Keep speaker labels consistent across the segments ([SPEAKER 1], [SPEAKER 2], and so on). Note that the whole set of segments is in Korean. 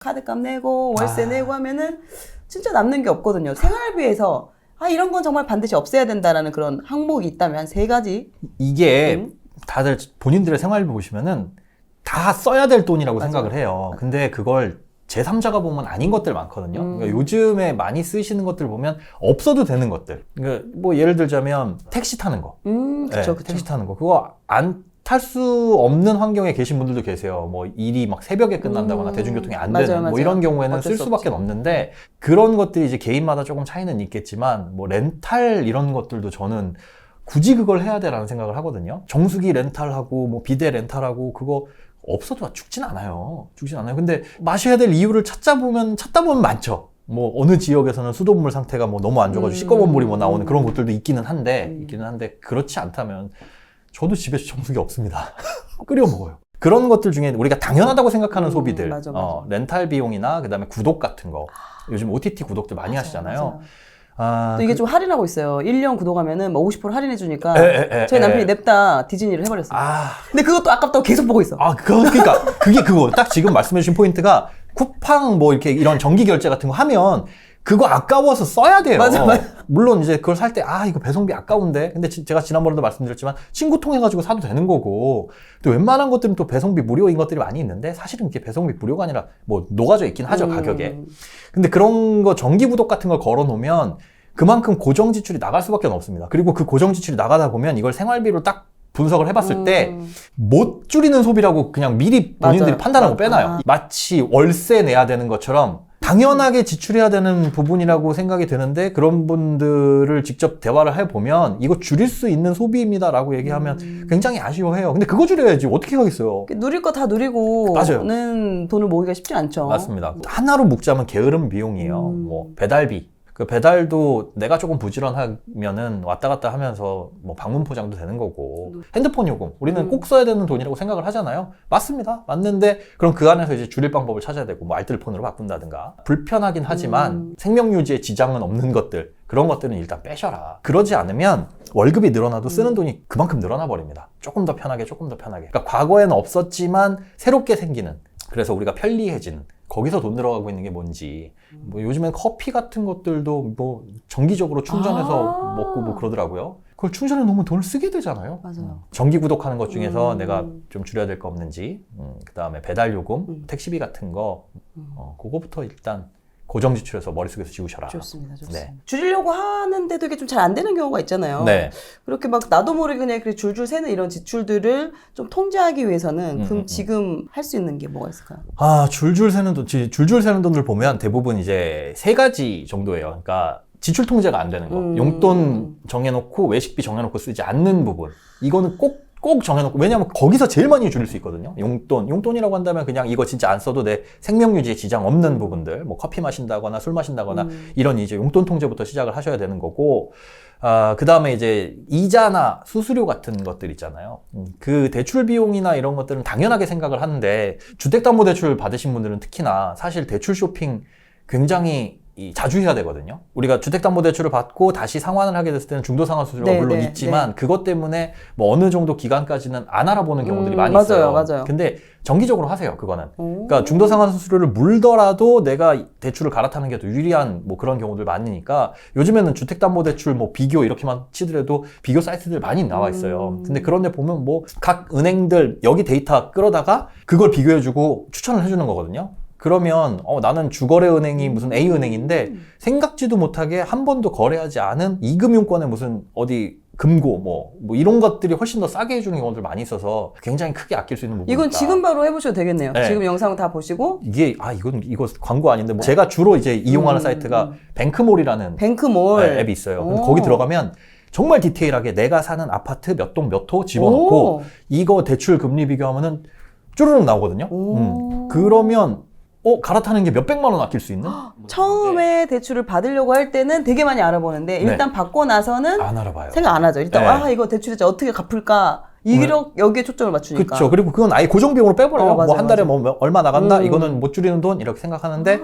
[SPEAKER 1] 카드값 내고 월세 내고 하면은 진짜 남는 게 없거든요. 생활비에서 이런 건 정말 반드시 없애야 된다라는 그런 항목이 있다면 한 3가지.
[SPEAKER 2] 이게 다들 본인들의 생활비 보시면은 다 써야 될 돈이라고
[SPEAKER 1] 맞아요.
[SPEAKER 2] 생각을 해요. 근데 그걸 제3자가 보면 아닌 것들 많거든요. 그러니까 요즘에 많이 쓰시는 것들 보면 없어도 되는 것들. 그러니까 뭐 예를 들자면 택시 타는 거.
[SPEAKER 1] 그쵸, 그쵸.
[SPEAKER 2] 택시 타는 거. 그거 안 탈 수 없는 환경에 계신 분들도 계세요. 뭐 일이 막 새벽에 끝난다거나 대중교통이 안 되는
[SPEAKER 1] 맞아요,
[SPEAKER 2] 뭐
[SPEAKER 1] 맞아요.
[SPEAKER 2] 이런 경우에는
[SPEAKER 1] 어쩔
[SPEAKER 2] 쓸
[SPEAKER 1] 수
[SPEAKER 2] 수밖에
[SPEAKER 1] 없지.
[SPEAKER 2] 없는데 그런 것들이 이제 개인마다 조금 차이는 있겠지만 뭐 렌탈 이런 것들도 저는 굳이 그걸 해야 돼라는 생각을 하거든요. 정수기 렌탈하고 뭐 비데 렌탈하고 그거 없어도 죽진 않아요. 죽진 않아요. 근데 마셔야 될 이유를 찾다 보면 많죠. 뭐 어느 지역에서는 수돗물 상태가 뭐 너무 안 좋아가지고 시꺼먼 물이 뭐 나오는 그런 곳들도 있기는 한데 그렇지 않다면 저도 집에 정수기 없습니다. 끓여 먹어요. 그런 것들 중에 우리가 당연하다고 생각하는 소비들,
[SPEAKER 1] 맞아.
[SPEAKER 2] 렌탈 비용이나 그다음에 구독 같은 거. 요즘 OTT 구독들 많이 하시잖아요.
[SPEAKER 1] 또 이게 좀 할인하고 있어요. 1년 구독하면은 뭐 50% 할인해주니까 저희 남편이 냅다 디즈니를 해버렸어요. 근데 그것도 아깝다고 계속 보고 있어.
[SPEAKER 2] 그러니까 그게 그거 딱 지금 말씀해주신 포인트가 쿠팡 뭐 이렇게 이런 정기 결제 같은 거 하면 그거 아까워서 써야 돼요.
[SPEAKER 1] 맞아.
[SPEAKER 2] 물론 이제 그걸 살 때 이거 배송비 아까운데 근데 제가 지난번에도 말씀드렸지만 친구 통해가지고 사도 되는 거고 또 웬만한 것들은 또 배송비 무료인 것들이 많이 있는데 사실은 이게 배송비 무료가 아니라 뭐 녹아져 있긴 하죠 가격에. 근데 그런 거 정기 구독 같은 걸 걸어 놓으면 그만큼 고정 지출이 나갈 수밖에 없습니다. 그리고 그 고정 지출이 나가다 보면 이걸 생활비로 딱 분석을 해봤을 때 못 줄이는 소비라고 그냥 미리 본인들이 판단하고 빼놔요. 마치 월세 내야 되는 것처럼 당연하게 지출해야 되는 부분이라고 생각이 드는데 그런 분들을 직접 대화를 해보면 이거 줄일 수 있는 소비입니다 라고 얘기하면 굉장히 아쉬워해요. 근데 그거 줄여야지 어떻게 하겠어요.
[SPEAKER 1] 누릴 거 다 누리고는 돈을 모으기가 쉽지 않죠.
[SPEAKER 2] 맞습니다. 하나로 묶자면 게으름 비용이에요. 뭐 배달비. 그 배달도 내가 조금 부지런하면은 왔다 갔다 하면서 뭐 방문 포장도 되는 거고 핸드폰 요금 우리는 꼭 써야 되는 돈이라고 생각을 하잖아요. 맞습니다. 맞는데 그럼 그 안에서 이제 줄일 방법을 찾아야 되고 뭐 알뜰폰으로 바꾼다든가 불편하긴 하지만 생명 유지에 지장은 없는 것들 그런 것들은 일단 빼셔라. 그러지 않으면 월급이 늘어나도 쓰는 돈이 그만큼 늘어나 버립니다. 조금 더 편하게 그러니까 과거에는 없었지만 새롭게 생기는 그래서 우리가 편리해지는 거기서 돈 들어가고 있는 게 뭔지 뭐 요즘엔 커피 같은 것들도 뭐 정기적으로 충전해서 먹고 뭐 그러더라고요. 그걸 충전해 놓으면 돈을 쓰게 되잖아요.
[SPEAKER 1] 맞아요.
[SPEAKER 2] 정기 구독하는 것 중에서 내가 좀 줄여야 될 거 없는지 그 다음에 배달 요금, 택시비 같은 거 그거부터 일단 고정 지출해서 머릿속에서 지우셔라.
[SPEAKER 1] 좋습니다.
[SPEAKER 2] 네.
[SPEAKER 1] 줄이려고 하는데도 이게 좀 잘 안 되는 경우가 있잖아요.
[SPEAKER 2] 네.
[SPEAKER 1] 그렇게 막 나도 모르게 그냥 줄줄 새는 이런 지출들을 좀 통제하기 위해서는 그럼 지금 할 수 있는 게 뭐가 있을까요?
[SPEAKER 2] 줄줄 새는 돈들 보면 대부분 이제 3가지 정도예요. 그러니까 지출 통제가 안 되는 거. 용돈 정해놓고 외식비 정해놓고 쓰지 않는 부분. 이거는 꼭 정해놓고 왜냐하면 거기서 제일 많이 줄일 수 있거든요. 용돈이라고 한다면 그냥 이거 진짜 안 써도 내 생명 유지에 지장 없는 부분들 뭐 커피 마신다거나 술 마신다거나 이런 이제 용돈 통제부터 시작을 하셔야 되는 거고 그 다음에 이제 이자나 수수료 같은 것들 있잖아요. 그 대출 비용이나 이런 것들은 당연하게 생각을 하는데 주택담보대출 받으신 분들은 특히나 사실 대출 쇼핑 굉장히 자주 해야 되거든요. 우리가 주택담보대출을 받고 다시 상환을 하게 됐을 때는 중도상환수수료가 물론 있지만 그것 때문에 뭐 어느 정도 기간까지는 안 알아보는 경우들이 많이 있어요.
[SPEAKER 1] 맞아요.
[SPEAKER 2] 근데 정기적으로 하세요, 그거는. 그러니까 중도상환수수료를 물더라도 내가 대출을 갈아타는 게 더 유리한 뭐 그런 경우들 많으니까 요즘에는 주택담보대출 뭐 비교 이렇게만 치더라도 비교 사이트들 많이 나와 있어요. 근데 그런데 보면 뭐 각 은행들 여기 데이터 끌어다가 그걸 비교해주고 추천을 해주는 거거든요. 그러면 나는 주거래은행이 무슨 A은행인데 생각지도 못하게 한 번도 거래하지 않은 이금융권의 무슨 어디 금고 뭐 이런 것들이 훨씬 더 싸게 해주는 경우들 많이 있어서 굉장히 크게 아낄 수 있는 부분이
[SPEAKER 1] 이건
[SPEAKER 2] 있다.
[SPEAKER 1] 지금 바로 해보셔도 되겠네요.
[SPEAKER 2] 네.
[SPEAKER 1] 지금 영상 다 보시고
[SPEAKER 2] 이거 광고 아닌데 뭐 제가 주로 이제 이용하는 사이트가 뱅크몰이라는
[SPEAKER 1] 뱅크몰
[SPEAKER 2] 앱이 있어요. 근데 거기 들어가면 정말 디테일하게 내가 사는 아파트 몇 동 몇 호 집어넣고 이거 대출 금리 비교하면은 쭈르륵 나오거든요. 그러면 갈아타는 게 몇백만 원 아낄 수 있는?
[SPEAKER 1] 처음에 대출을 받으려고 할 때는 되게 많이 알아보는데 일단 받고 나서는
[SPEAKER 2] 안 알아봐요.
[SPEAKER 1] 생각 안 하죠. 일단 이거 대출이자 어떻게 갚을까 여기에 초점을 맞추니까.
[SPEAKER 2] 그렇죠. 그리고 그건 아예 고정비용으로 빼버려요.
[SPEAKER 1] 맞아요,
[SPEAKER 2] 뭐 한 달에
[SPEAKER 1] 맞아요.
[SPEAKER 2] 뭐 얼마 나간다? 이거는 못 줄이는 돈? 이렇게 생각하는데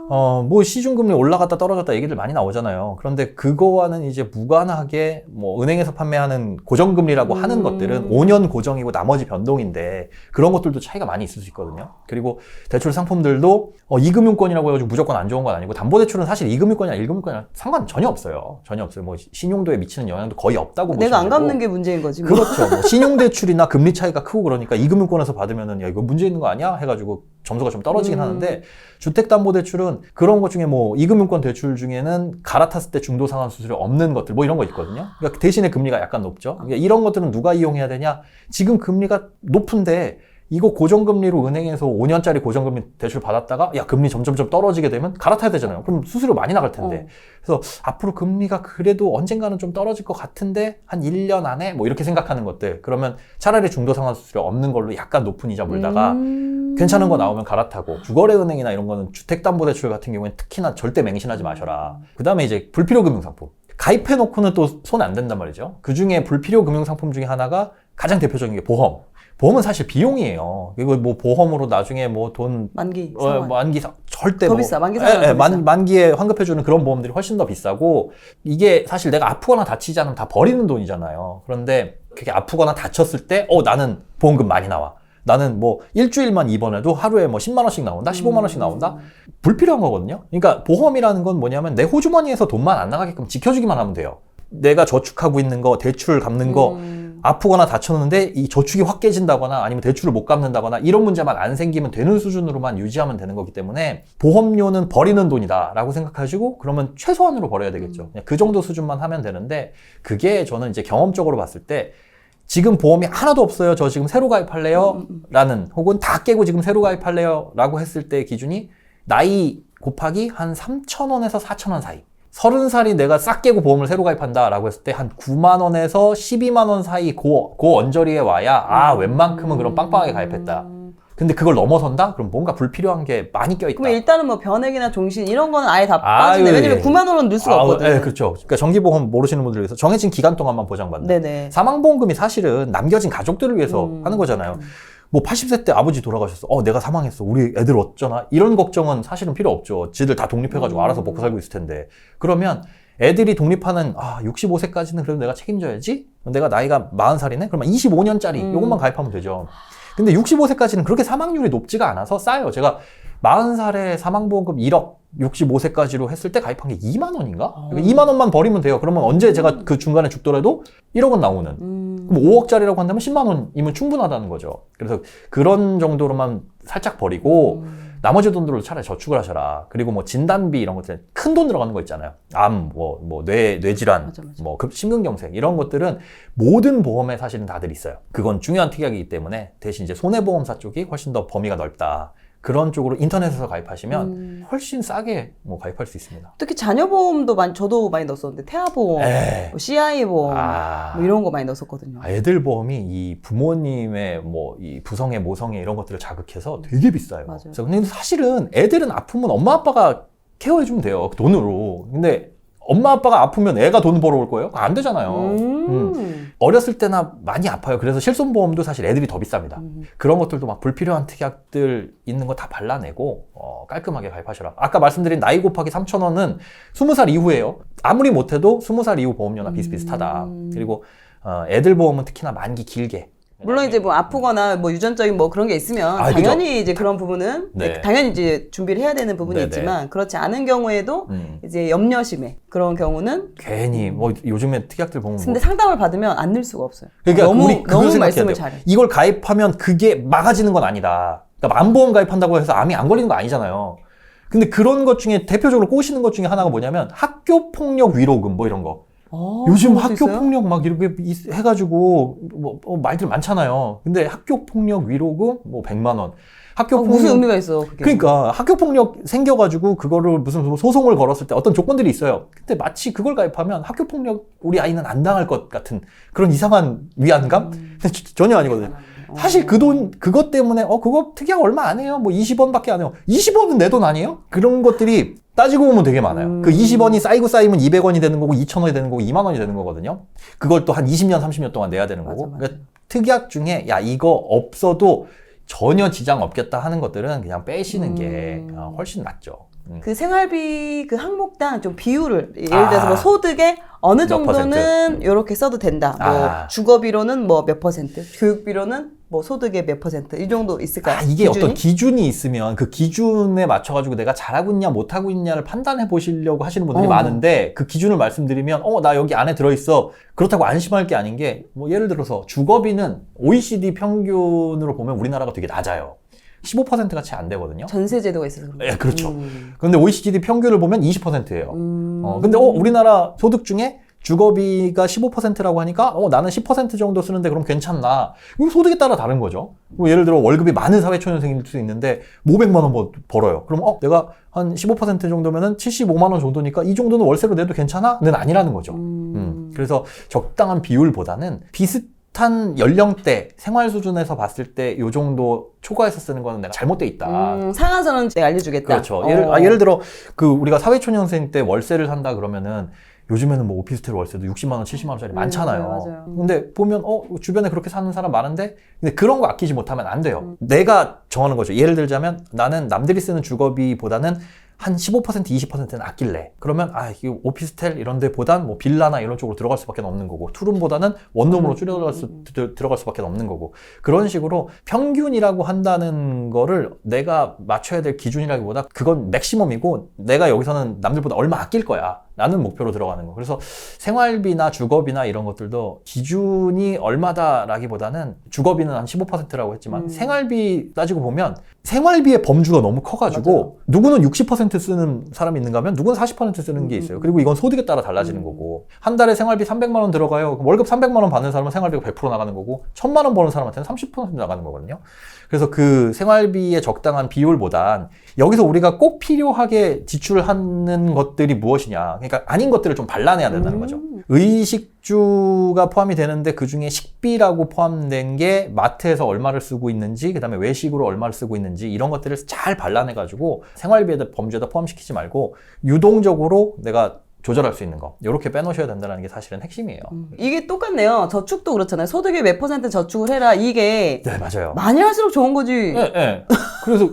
[SPEAKER 2] 뭐 시중금리 올라갔다 떨어졌다 얘기들 많이 나오잖아요. 그런데 그거와는 이제 무관하게 뭐 은행에서 판매하는 고정금리라고 하는 것들은 5년 고정이고 나머지 변동인데 그런 것들도 차이가 많이 있을 수 있거든요. 그리고 대출 상품들도 이금융권이라고 해가지고 무조건 안 좋은 건 아니고 담보대출은 사실 이금융권이나 1금융권이랑 상관 전혀 없어요. 전혀 없어요. 뭐 신용도에 미치는 영향도 거의 없다고 보시면
[SPEAKER 1] 내가 안
[SPEAKER 2] 되고.
[SPEAKER 1] 갚는 게 문제인 거지. 뭐.
[SPEAKER 2] 그렇죠. 뭐 신용대출이나 금리 차이가 크고 그러니까 이금융권에서 받으면은 야 이거 문제 있는 거 아니야? 해가지고 점수가 좀 떨어지긴 하는데 주택담보대출은 그런 것 중에 뭐 이금융권 대출 중에는 갈아탔을 때 중도상환 수수료 없는 것들 뭐 이런 거 있거든요. 그러니까 대신에 금리가 약간 높죠. 그러니까 이런 것들은 누가 이용해야 되냐? 지금 금리가 높은데 이거 고정금리로 은행에서 5년짜리 고정금리 대출 받았다가 야 금리 점점점 떨어지게 되면 갈아타야 되잖아요. 그럼 수수료 많이 나갈 텐데. 그래서 앞으로 금리가 그래도 언젠가는 좀 떨어질 것 같은데 한 1년 안에 뭐 이렇게 생각하는 것들. 그러면 차라리 중도상환 수수료 없는 걸로 약간 높은 이자 물다가 괜찮은 거 나오면 갈아타고 주거래은행이나 이런 거는 주택담보대출 같은 경우에는 특히나 절대 맹신하지 마셔라. 그 다음에 이제 불필요 금융상품. 가입해놓고는 또 손 안 댄단 말이죠. 그 중에 불필요 금융상품 중에 하나가 가장 대표적인 게 보험. 보험은 사실 비용이에요. 이거 뭐 보험으로 나중에 뭐 돈
[SPEAKER 1] 만기
[SPEAKER 2] 절대
[SPEAKER 1] 더
[SPEAKER 2] 뭐
[SPEAKER 1] 비싸. 만기 상환
[SPEAKER 2] 만기에 환급해주는 그런 보험들이 훨씬 더 비싸고 이게 사실 내가 아프거나 다치지 않으면 다 버리는 돈이잖아요. 그런데 그게 아프거나 다쳤을 때 나는 보험금 많이 나와. 나는 뭐 일주일만 입원해도 하루에 뭐 10만 원씩 나온다, 15만 원씩 나온다. 불필요한 거거든요. 그러니까 보험이라는 건 뭐냐면 내 호주머니에서 돈만 안 나가게끔 지켜주기만 하면 돼요. 내가 저축하고 있는 거, 대출 갚는 거 아프거나 다쳤는데 이 저축이 확 깨진다거나 아니면 대출을 못 갚는다거나 이런 문제만 안 생기면 되는 수준으로만 유지하면 되는 거기 때문에 보험료는 버리는 돈이다 라고 생각하시고 그러면 최소한으로 버려야 되겠죠. 그냥 그 정도 수준만 하면 되는데 그게 저는 이제 경험적으로 봤을 때 지금 보험이 하나도 없어요. 저 지금 새로 가입할래요? 라는 혹은 다 깨고 지금 새로 가입할래요? 라고 했을 때 기준이 나이 곱하기 한 3,000원에서 4,000원 사이. 30살이 내가 싹 깨고 보험을 새로 가입한다 라고 했을 때 한 9만 원에서 12만 원 사이 그 언저리에 와야 웬만큼은 그럼 빵빵하게 가입했다. 근데 그걸 넘어선다? 그럼 뭔가 불필요한 게 많이 껴있다.
[SPEAKER 1] 그럼 일단은 뭐 변액이나 종신 이런 거는 아예 다 빠지네. 왜냐면 9만 원은 넣을 수가 없거든요.
[SPEAKER 2] 네, 그렇죠. 그러니까 정기보험 모르시는 분들 위해서 정해진 기간 동안만 보장받는.
[SPEAKER 1] 네네.
[SPEAKER 2] 사망보험금이 사실은 남겨진 가족들을 위해서 하는 거잖아요. 뭐 80세 때 아버지 돌아가셨어. 내가 사망했어. 우리 애들 어쩌나? 이런 걱정은 사실은 필요 없죠. 지들 다 독립해가지고 알아서 먹고 살고 있을 텐데. 그러면 애들이 독립하는 65세까지는 그래도 내가 책임져야지? 내가 나이가 40살이네? 그러면 25년짜리 요것만 가입하면 되죠. 근데 65세까지는 그렇게 사망률이 높지가 않아서 싸요. 제가 40살에 사망보험금 1억 65세까지로 했을 때 가입한 게 2만 원인가? 그러니까 2만 원만 버리면 돼요. 그러면 언제 제가 그 중간에 죽더라도 1억은 나오는. 그럼 5억짜리라고 한다면 10만 원이면 충분하다는 거죠. 그래서 그런 정도로만 살짝 버리고 나머지 돈들로 차라리 저축을 하셔라. 그리고 뭐 진단비 이런 것들 큰 돈 들어가는 거 있잖아요. 암, 뇌질환,
[SPEAKER 1] 맞아.
[SPEAKER 2] 뭐 심근경색 이런 것들은 모든 보험에 사실은 다들 있어요. 그건 중요한 특약이기 때문에 대신 이제 손해보험사 쪽이 훨씬 더 범위가 넓다. 그런 쪽으로 인터넷에서 가입하시면 훨씬 싸게 뭐 가입할 수 있습니다.
[SPEAKER 1] 특히 자녀보험도 저도 많이 넣었었는데 태아보험, 뭐 CI보험 뭐 이런 거 많이 넣었었거든요.
[SPEAKER 2] 애들 보험이 이 부모님의 뭐 이 부성애, 모성애 이런 것들을 자극해서 되게 비싸요.
[SPEAKER 1] 맞아요.
[SPEAKER 2] 그래서 근데 사실은 애들은 아프면 엄마 아빠가 케어해주면 돼요. 그 돈으로. 근데 엄마 아빠가 아프면 애가 돈 벌어올 거예요? 안 되잖아요. 어렸을 때나 많이 아파요. 그래서 실손보험도 사실 애들이 더 비쌉니다. 그런 것들도 막 불필요한 특약들 있는 거 다 발라내고 깔끔하게 가입하셔라. 아까 말씀드린 나이 곱하기 3,000원은 20살 이후예요. 아무리 못해도 20살 이후 보험료나 비슷비슷하다. 그리고 애들 보험은 특히나 만기 길게.
[SPEAKER 1] 물론 이제 뭐 아프거나 뭐 유전적인 뭐 그런 게 있으면 당연히 이제 그런 부분은 당연히 이제 준비를 해야 되는 부분이 있지만 그렇지 않은 경우에도 이제 염려심에 그런 경우는
[SPEAKER 2] 괜히 뭐 요즘에 특약들 보면
[SPEAKER 1] 근데 상담을 받으면 안 늘 수가 없어요.
[SPEAKER 2] 그러니까
[SPEAKER 1] 너무 말씀을 잘해.
[SPEAKER 2] 이걸 가입하면 그게 막아지는 건 아니다. 그러니까 암보험 가입한다고 해서 암이 안 걸리는 거 아니잖아요. 근데 그런 것 중에 대표적으로 꼬시는 것 중에 하나가 뭐냐면 학교폭력 위로금 뭐 이런 거. 요즘 학교폭력 막 이렇게 해가지고 뭐 말들 많잖아요. 근데 학교폭력 위로금 뭐 100만 원. 학교폭력
[SPEAKER 1] 무슨 의미가 있어? 그게.
[SPEAKER 2] 그러니까 학교폭력 생겨가지고 그거를 무슨 소송을 걸었을 때 어떤 조건들이 있어요. 근데 마치 그걸 가입하면 학교폭력 우리 아이는 안 당할 것 같은 그런 이상한 위안감? 전혀 아니거든요. 사실 그것 때문에 그거 특약 얼마 안 해요. 뭐 20원밖에 안 해요. 20원은 내 돈 아니에요? 그런 것들이 따지고 보면 되게 많아요. 그 20원이 쌓이면 200원이 되는 거고 2,000원이 되는 거고 2만 원이 되는 거거든요. 그걸 또 한 20년, 30년 동안 내야 되는 거고.
[SPEAKER 1] 맞아.
[SPEAKER 2] 그러니까 특약 중에 야 이거 없어도 전혀 지장 없겠다 하는 것들은 그냥 빼시는 게 훨씬 낫죠.
[SPEAKER 1] 그 생활비 그 항목당 좀 비율을 예를 들어서 뭐 소득의 어느 정도는 이렇게 써도 된다. 뭐 주거비로는 뭐 몇 퍼센트, 교육비로는 뭐 소득의 몇 퍼센트 이 정도 있을까요?
[SPEAKER 2] 이게
[SPEAKER 1] 기준이?
[SPEAKER 2] 어떤 기준이 있으면 그 기준에 맞춰가지고 내가 잘하고 있냐 못하고 있냐를 판단해 보시려고 하시는 분들이 많은데 그 기준을 말씀드리면 나 여기 안에 들어있어. 그렇다고 안심할 게 아닌 게 뭐 예를 들어서 주거비는 OECD 평균으로 보면 우리나라가 되게 낮아요. 15%가 채 안 되거든요.
[SPEAKER 1] 전세 제도가 있어서 그런가요?
[SPEAKER 2] 네, 그렇죠. 그런데 OECD 평균을 보면 20%예요. 근데 우리나라 소득 중에 주거비가 15%라고 하니까 나는 10% 정도 쓰는데 그럼 괜찮나? 이건 소득에 따라 다른 거죠. 뭐 예를 들어 월급이 많은 사회초년생일 수 있는데 500만 원 벌어요. 그럼 내가 한 15% 정도면은 75만 원 정도니까 이 정도는 월세로 내도 괜찮아? 는 아니라는 거죠. 그래서 적당한 비율보다는 비슷한 연령대, 생활 수준에서 봤을 때 요 정도 초과해서 쓰는 거는 내가 잘못돼 있다.
[SPEAKER 1] 상한선은 내가 알려주겠다.
[SPEAKER 2] 그렇죠. 예를 들어 우리가 사회초년생 때 월세를 산다 그러면은 요즘에는 뭐 오피스텔 월세도 60만 원, 70만 원짜리 많잖아요.
[SPEAKER 1] 맞아요.
[SPEAKER 2] 근데 보면 주변에 그렇게 사는 사람 많은데 근데 그런 거 아끼지 못하면 안 돼요. 내가 정하는 거죠. 예를 들자면 나는 남들이 쓰는 주거비보다는 한 15%, 20%는 아낄래. 그러면 이 오피스텔 이런 데보단 뭐 빌라나 이런 쪽으로 들어갈 수밖에 없는 거고 투룸보다는 원룸으로 들어갈 수밖에 없는 거고 그런 식으로 평균이라고 한다는 거를 내가 맞춰야 될 기준이라기보다 그건 맥시멈이고 내가 여기서는 남들보다 얼마 아낄 거야. 라는 목표로 들어가는 거. 그래서 생활비나 주거비나 이런 것들도 기준이 얼마다라기보다는 주거비는 한 15%라고 했지만 생활비 따지고 보면 생활비의 범주가 너무 커가지고
[SPEAKER 1] 맞아요.
[SPEAKER 2] 누구는 60% 쓰는 사람이 있는가 하면 누구는 40% 쓰는 게 있어요. 그리고 이건 소득에 따라 달라지는 거고 한 달에 생활비 300만 원 들어가요. 월급 300만 원 받는 사람은 생활비가 100% 나가는 거고 1000만 원 버는 사람한테는 30% 나가는 거거든요. 그래서 그 생활비의 적당한 비율보단 여기서 우리가 꼭 필요하게 지출하는 것들이 무엇이냐. 그러니까 아닌 것들을 좀 발라내야 된다는 거죠. 의식주가 포함이 되는데 그중에 식비라고 포함된 게 마트에서 얼마를 쓰고 있는지 그다음에 외식으로 얼마를 쓰고 있는지 이런 것들을 잘 발라내가지고 생활비에 범주에다 포함시키지 말고 유동적으로 내가 조절할 수 있는 거 이렇게 빼놓으셔야 된다는 게 사실은 핵심이에요.
[SPEAKER 1] 이게 똑같네요. 저축도 그렇잖아요. 소득의 몇 퍼센트 저축을 해라. 이게
[SPEAKER 2] 네, 맞아요.
[SPEAKER 1] 많이 할수록 좋은 거지.
[SPEAKER 2] 네.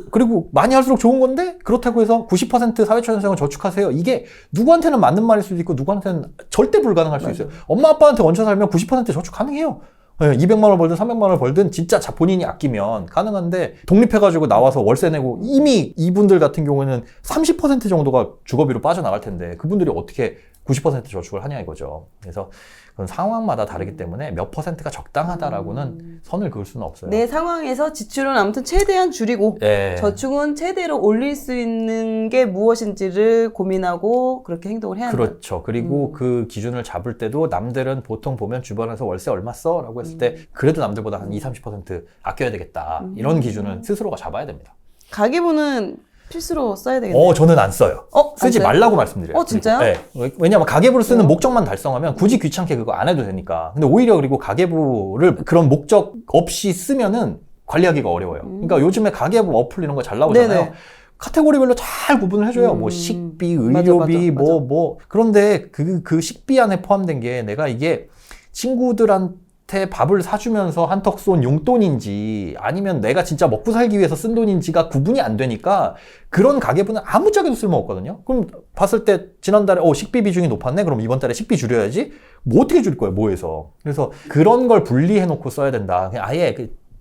[SPEAKER 2] 그리고 많이 할수록 좋은 건데 그렇다고 해서 90% 사회초년생을 저축하세요. 이게 누구한테는 맞는 말일 수도 있고 누구한테는 절대 불가능할 수 있어요. 엄마 아빠한테 얹혀 살면 90% 저축 가능해요. 200만 원 벌든 300만 원 벌든 진짜 본인이 아끼면 가능한데 독립해가지고 나와서 월세 내고 이미 이분들 같은 경우에는 30% 정도가 주거비로 빠져나갈 텐데 그분들이 어떻게 90% 저축을 하냐 이거죠. 그래서 그건 상황마다 다르기 때문에 몇 퍼센트가 적당하다라고는 선을 그을 수는 없어요.
[SPEAKER 1] 내 상황에서 지출은 아무튼 최대한 줄이고 저축은 최대로 올릴 수 있는 게 무엇인지를 고민하고 그렇게 행동을 해야 한다.
[SPEAKER 2] 그렇죠. 그리고 그 기준을 잡을 때도 남들은 보통 보면 주변에서 월세 얼마 써? 라고 했을 때 그래도 남들보다 한 20-30% 아껴야 되겠다. 이런 기준을 스스로가 잡아야 됩니다.
[SPEAKER 1] 가계부는 필수로 써야 되겠네요.
[SPEAKER 2] 저는 안 써요. 쓰지 말라고 말씀드려요.
[SPEAKER 1] 진짜요?
[SPEAKER 2] 네. 왜냐면 가계부를 쓰는 목적만 달성하면 굳이 귀찮게 그거 안 해도 되니까. 근데 오히려 그리고 가계부를 그런 목적 없이 쓰면은 관리하기가 어려워요. 그러니까 요즘에 가계부 어플 이런 거 잘 나오잖아요. 네네. 카테고리별로 잘 구분을 해줘요. 뭐 식비, 의료비, 맞아. 그런데 그 식비 안에 포함된 게 내가 이게 친구들한테 밥을 사주면서 한턱 쏜 용돈인지 아니면 내가 진짜 먹고 살기 위해서 쓴 돈인지가 구분이 안 되니까 그런 가계부는 아무짝에도 쓸모없거든요. 그럼 봤을 때 지난달에 식비 비중이 높았네? 그럼 이번 달에 식비 줄여야지? 뭐 어떻게 줄일 거예요? 뭐해서? 그래서 그런 걸 분리해 놓고 써야 된다. 그냥 아예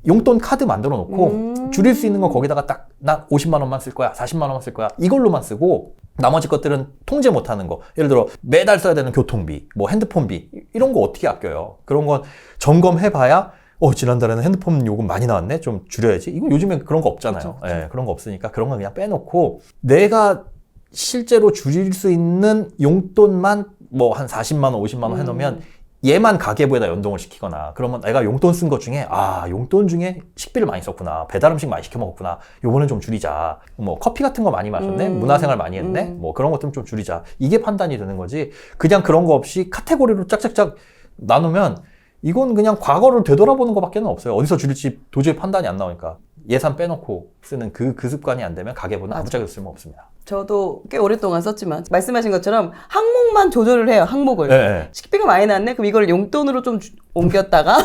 [SPEAKER 2] 용돈 카드 만들어 놓고 줄일 수 있는 거 거기다가 딱 나 50만 원만 쓸 거야, 40만 원만 쓸 거야 이걸로만 쓰고 나머지 것들은 통제 못하는 거 예를 들어 매달 써야 되는 교통비, 뭐 핸드폰비 이런 거 어떻게 아껴요? 그런 건 점검해봐야 지난달에는 핸드폰 요금 많이 나왔네? 좀 줄여야지. 이건 요즘에 그런 거 없잖아요.
[SPEAKER 1] 그렇죠.
[SPEAKER 2] 네, 그런 거 없으니까 그런 거 그냥 빼놓고 내가 실제로 줄일 수 있는 용돈만 뭐 한 40만 원, 50만 원 해놓으면 얘만 가계부에다 연동을 시키거나 그러면 내가 용돈 쓴 것 중에 용돈 중에 식비를 많이 썼구나, 배달 음식 많이 시켜 먹었구나, 요거는 좀 줄이자, 뭐 커피 같은 거 많이 마셨네, 문화생활 많이 했네, 뭐 그런 것들은 좀 줄이자, 이게 판단이 되는 거지. 그냥 그런 거 없이 카테고리로 짝짝짝 나누면 이건 그냥 과거를 되돌아보는 것밖에 없어요. 어디서 줄일지 도저히 판단이 안 나오니까. 예산 빼놓고 쓰는 그 습관이 안 되면 가계부는 아무짝에도 쓸모없습니다.
[SPEAKER 1] 저도 꽤 오랫동안 썼지만 말씀하신 것처럼 항목만 조절을 해요. 항목을.
[SPEAKER 2] 네.
[SPEAKER 1] 식비가 많이 났네? 그럼 이걸 용돈으로 좀 옮겼다가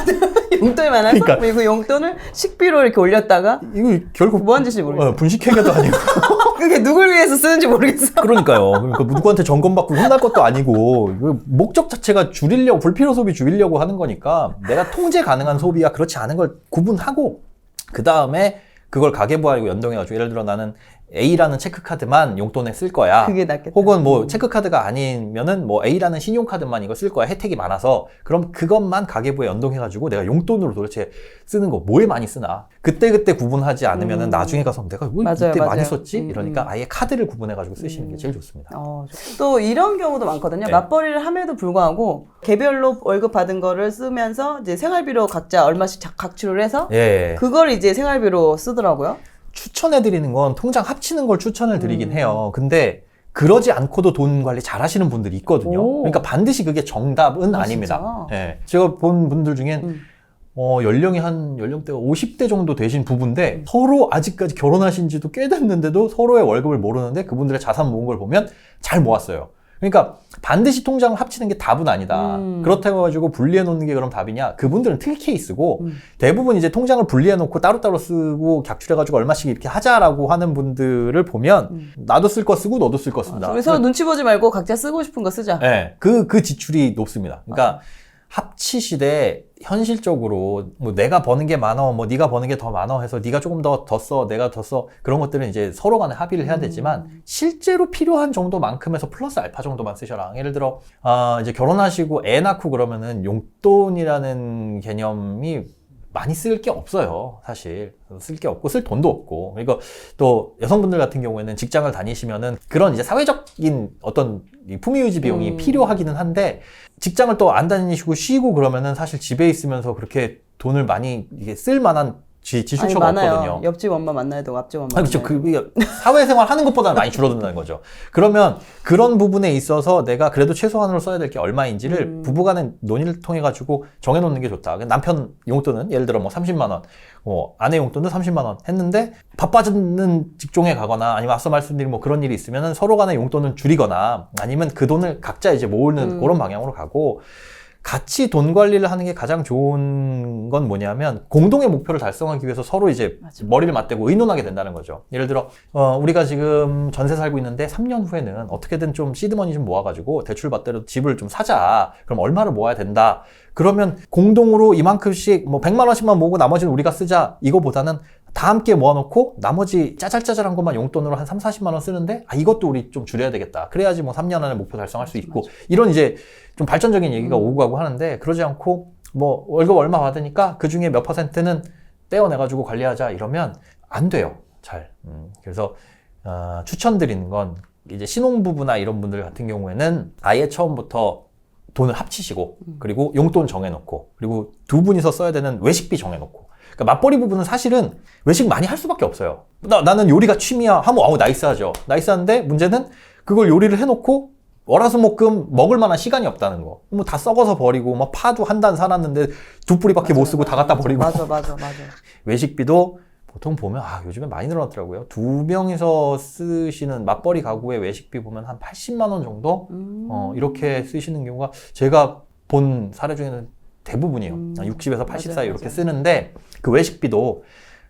[SPEAKER 1] 용돈이 많아서
[SPEAKER 2] 그러니까.
[SPEAKER 1] 그 용돈을 식비로 이렇게 올렸다가
[SPEAKER 2] 이거 결국
[SPEAKER 1] 뭐 하는지 모르겠어요.
[SPEAKER 2] 분식회계도 아니고
[SPEAKER 1] 그게 누굴 위해서 쓰는지 모르겠어.
[SPEAKER 2] 그러니까요. 그러니까 누구한테 점검받고 혼날 것도 아니고 이거 목적 자체가 줄이려고 불필요 소비 줄이려고 하는 거니까 내가 통제 가능한 소비와 그렇지 않은 걸 구분하고 그 다음에 그걸 가계부하고 연동해가지고 예를 들어 나는 A라는 체크카드만 용돈에 쓸 거야.
[SPEAKER 1] 그게 낫겠다.
[SPEAKER 2] 혹은 뭐 체크카드가 아니면은 뭐 A라는 신용카드만 이거 쓸 거야. 혜택이 많아서. 그럼 그것만 가계부에 연동해가지고 내가 용돈으로 도대체 쓰는 거 뭐에 많이 쓰나. 그때그때 구분하지 않으면은 나중에 가서 내가 왜 그때 많이 썼지? 이러니까 아예 카드를 구분해가지고 쓰시는 게 제일 좋습니다.
[SPEAKER 1] 또 이런 경우도 많거든요.
[SPEAKER 2] 네.
[SPEAKER 1] 맞벌이를 함에도 불구하고 개별로 월급 받은 거를 쓰면서 이제 생활비로 각자 얼마씩 각출을 해서
[SPEAKER 2] 예.
[SPEAKER 1] 그걸 이제 생활비로 쓰더라고요.
[SPEAKER 2] 추천해드리는 건 통장 합치는 걸 추천을 드리긴 해요. 근데 그러지 않고도 돈 관리 잘 하시는 분들이 있거든요. 그러니까 반드시 그게 정답은 아닙니다. 예. 제가 본 분들 중엔 연령이 한 연령대가 50대 정도 되신 부부인데 서로 아직까지 결혼하신 지도 꽤 됐는데도 서로의 월급을 모르는데 그분들의 자산 모은 걸 보면 잘 모았어요. 그러니까 반드시 통장을 합치는 게 답은 아니다. 그렇다고 해가지고 분리해 놓는 게 그럼 답이냐? 그분들은 특이 케이스고 대부분 이제 통장을 분리해 놓고 따로따로 쓰고 객출해가지고 얼마씩 이렇게 하자라고 하는 분들을 보면 나도 쓸 거 쓰고 너도 쓸 거 쓴다.
[SPEAKER 1] 그래서 눈치 보지 말고 각자 쓰고 싶은 거 쓰자.
[SPEAKER 2] 네, 그 지출이 높습니다. 그러니까 합치시되 현실적으로 뭐 내가 버는 게 많아, 뭐 네가 버는 게 더 많아 해서 네가 조금 더 써, 내가 더 써 그런 것들은 이제 서로 간에 합의를 해야 되지만 실제로 필요한 정도만큼에서 플러스 알파 정도만 쓰셔라. 예를 들어 이제 결혼하시고 애 낳고 그러면은 용돈이라는 개념이 많이 쓸 게 없어요. 사실 쓸 게 없고 쓸 돈도 없고. 그리고 또 여성분들 같은 경우에는 직장을 다니시면은 그런 이제 사회적인 어떤 품위 유지 비용이 필요하기는 한데 직장을 또 안 다니시고 쉬고 그러면은 사실 집에 있으면서 그렇게 돈을 많이 이게 쓸 만한 지출처가 없거든요.
[SPEAKER 1] 옆집 엄마 만나야 되고 앞집 엄마
[SPEAKER 2] 그렇죠. 사회생활 하는 것보다는 많이 줄어든다는 거죠. 그러면 그런 부분에 있어서 내가 그래도 최소한으로 써야 될 게 얼마인지를 부부간의 논의를 통해 가지고 정해놓는 게 좋다. 남편 용돈은 예를 들어 뭐 30만 원, 아내 용돈은 30만 원 했는데 바빠지는 직종에 가거나 아니면 앞서 말씀드린 뭐 그런 일이 있으면은 서로 간의 용돈을 줄이거나 아니면 그 돈을 각자 이제 모으는 그런 방향으로 가고. 같이 돈 관리를 하는 게 가장 좋은 건 뭐냐면 공동의 목표를 달성하기 위해서 서로 이제 머리를 맞대고 의논하게 된다는 거죠. 예를 들어 우리가 지금 전세 살고 있는데 3년 후에는 어떻게든 좀 시드머니 좀 모아가지고 대출 받더라도 집을 좀 사자. 그럼 얼마를 모아야 된다. 그러면 공동으로 이만큼씩 뭐 100만 원씩만 모으고 나머지는 우리가 쓰자. 이거보다는 다 함께 모아놓고 나머지 짜잘짜잘한 것만 용돈으로 한 3, 40만 원 쓰는데 이것도 우리 좀 줄여야 되겠다. 그래야지 뭐 3년 안에 목표 달성할 수 있고 이런 이제 좀 발전적인 얘기가 오고 가고 하는데 그러지 않고 뭐 월급 얼마 받으니까 그 중에 몇 %는 떼어내가지고 관리하자 이러면 안 돼요. 잘. 그래서 추천드리는 건 이제 신혼부부나 이런 분들 같은 경우에는 아예 처음부터 돈을 합치시고 그리고 용돈 정해놓고 그리고 두 분이서 써야 되는 외식비 정해놓고 그러니까 맞벌이 부부는 사실은 외식 많이 할 수밖에 없어요. 나는 요리가 취미야 하면 나이스하죠. 나이스한데 문제는 그걸 요리를 해놓고 월화수목금 먹을 만한 시간이 없다는 거. 뭐 다 썩어서 버리고 막 파도 한 단 사놨는데 두 뿌리밖에 못 쓰고 다 갖다 버리고.
[SPEAKER 1] 맞아.
[SPEAKER 2] 외식비도 보통 보면 요즘에 많이 늘어났더라고요. 2명이서 쓰시는 맞벌이 가구의 외식비 보면 한 80만 원 정도 이렇게 쓰시는 경우가 제가 본 사례 중에는 대부분이에요. 60에서 80 사이 이렇게 쓰는데 그 외식비도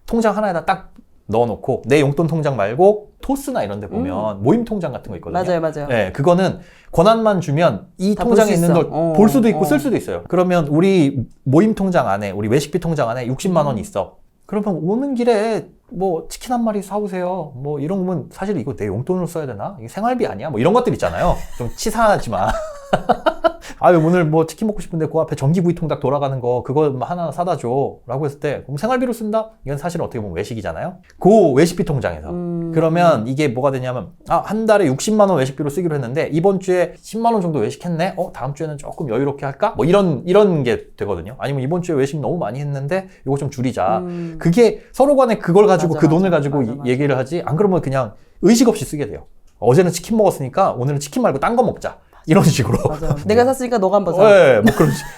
[SPEAKER 2] 통장 하나에다 딱 넣어놓고 내 용돈 통장 말고 토스나 이런 데 보면 모임 통장 같은 거 있거든요.
[SPEAKER 1] 맞아요.
[SPEAKER 2] 네, 그거는 권한만 주면 이 통장에 있는 걸 볼 수도 있고 쓸 수도 있어요. 그러면 우리 모임 통장 안에 우리 외식비 통장 안에 60만 원이 있어. 그러면 오는 길에 뭐 치킨 한 마리 사오세요. 뭐 이런 거면 사실 이거 내 용돈으로 써야 되나? 이게 생활비 아니야? 뭐 이런 것들 있잖아요. 좀 치사하지만. 오늘 뭐 치킨 먹고 싶은데 그 앞에 전기구이통닭 돌아가는 거 그거 하나 사다 줘 라고 했을 때 그럼 생활비로 쓴다? 이건 사실 어떻게 보면 외식이잖아요. 그 외식비 통장에서 그러면 이게 뭐가 되냐면 한 달에 60만 원 외식비로 쓰기로 했는데 이번 주에 10만 원 정도 외식했네? 다음 주에는 조금 여유롭게 할까? 뭐 이런 게 되거든요. 아니면 이번 주에 외식 너무 많이 했는데 이거 좀 줄이자. 그게 서로 간에 그걸 가지고 돈을 가지고 얘기를 하지 안 그러면 그냥 의식 없이 쓰게 돼요. 어제는 치킨 먹었으니까 오늘은 치킨 말고 딴 거 먹자. 이런 식으로.
[SPEAKER 1] 맞아. 내가 샀으니까 너가 한번 사.
[SPEAKER 2] 네, 뭐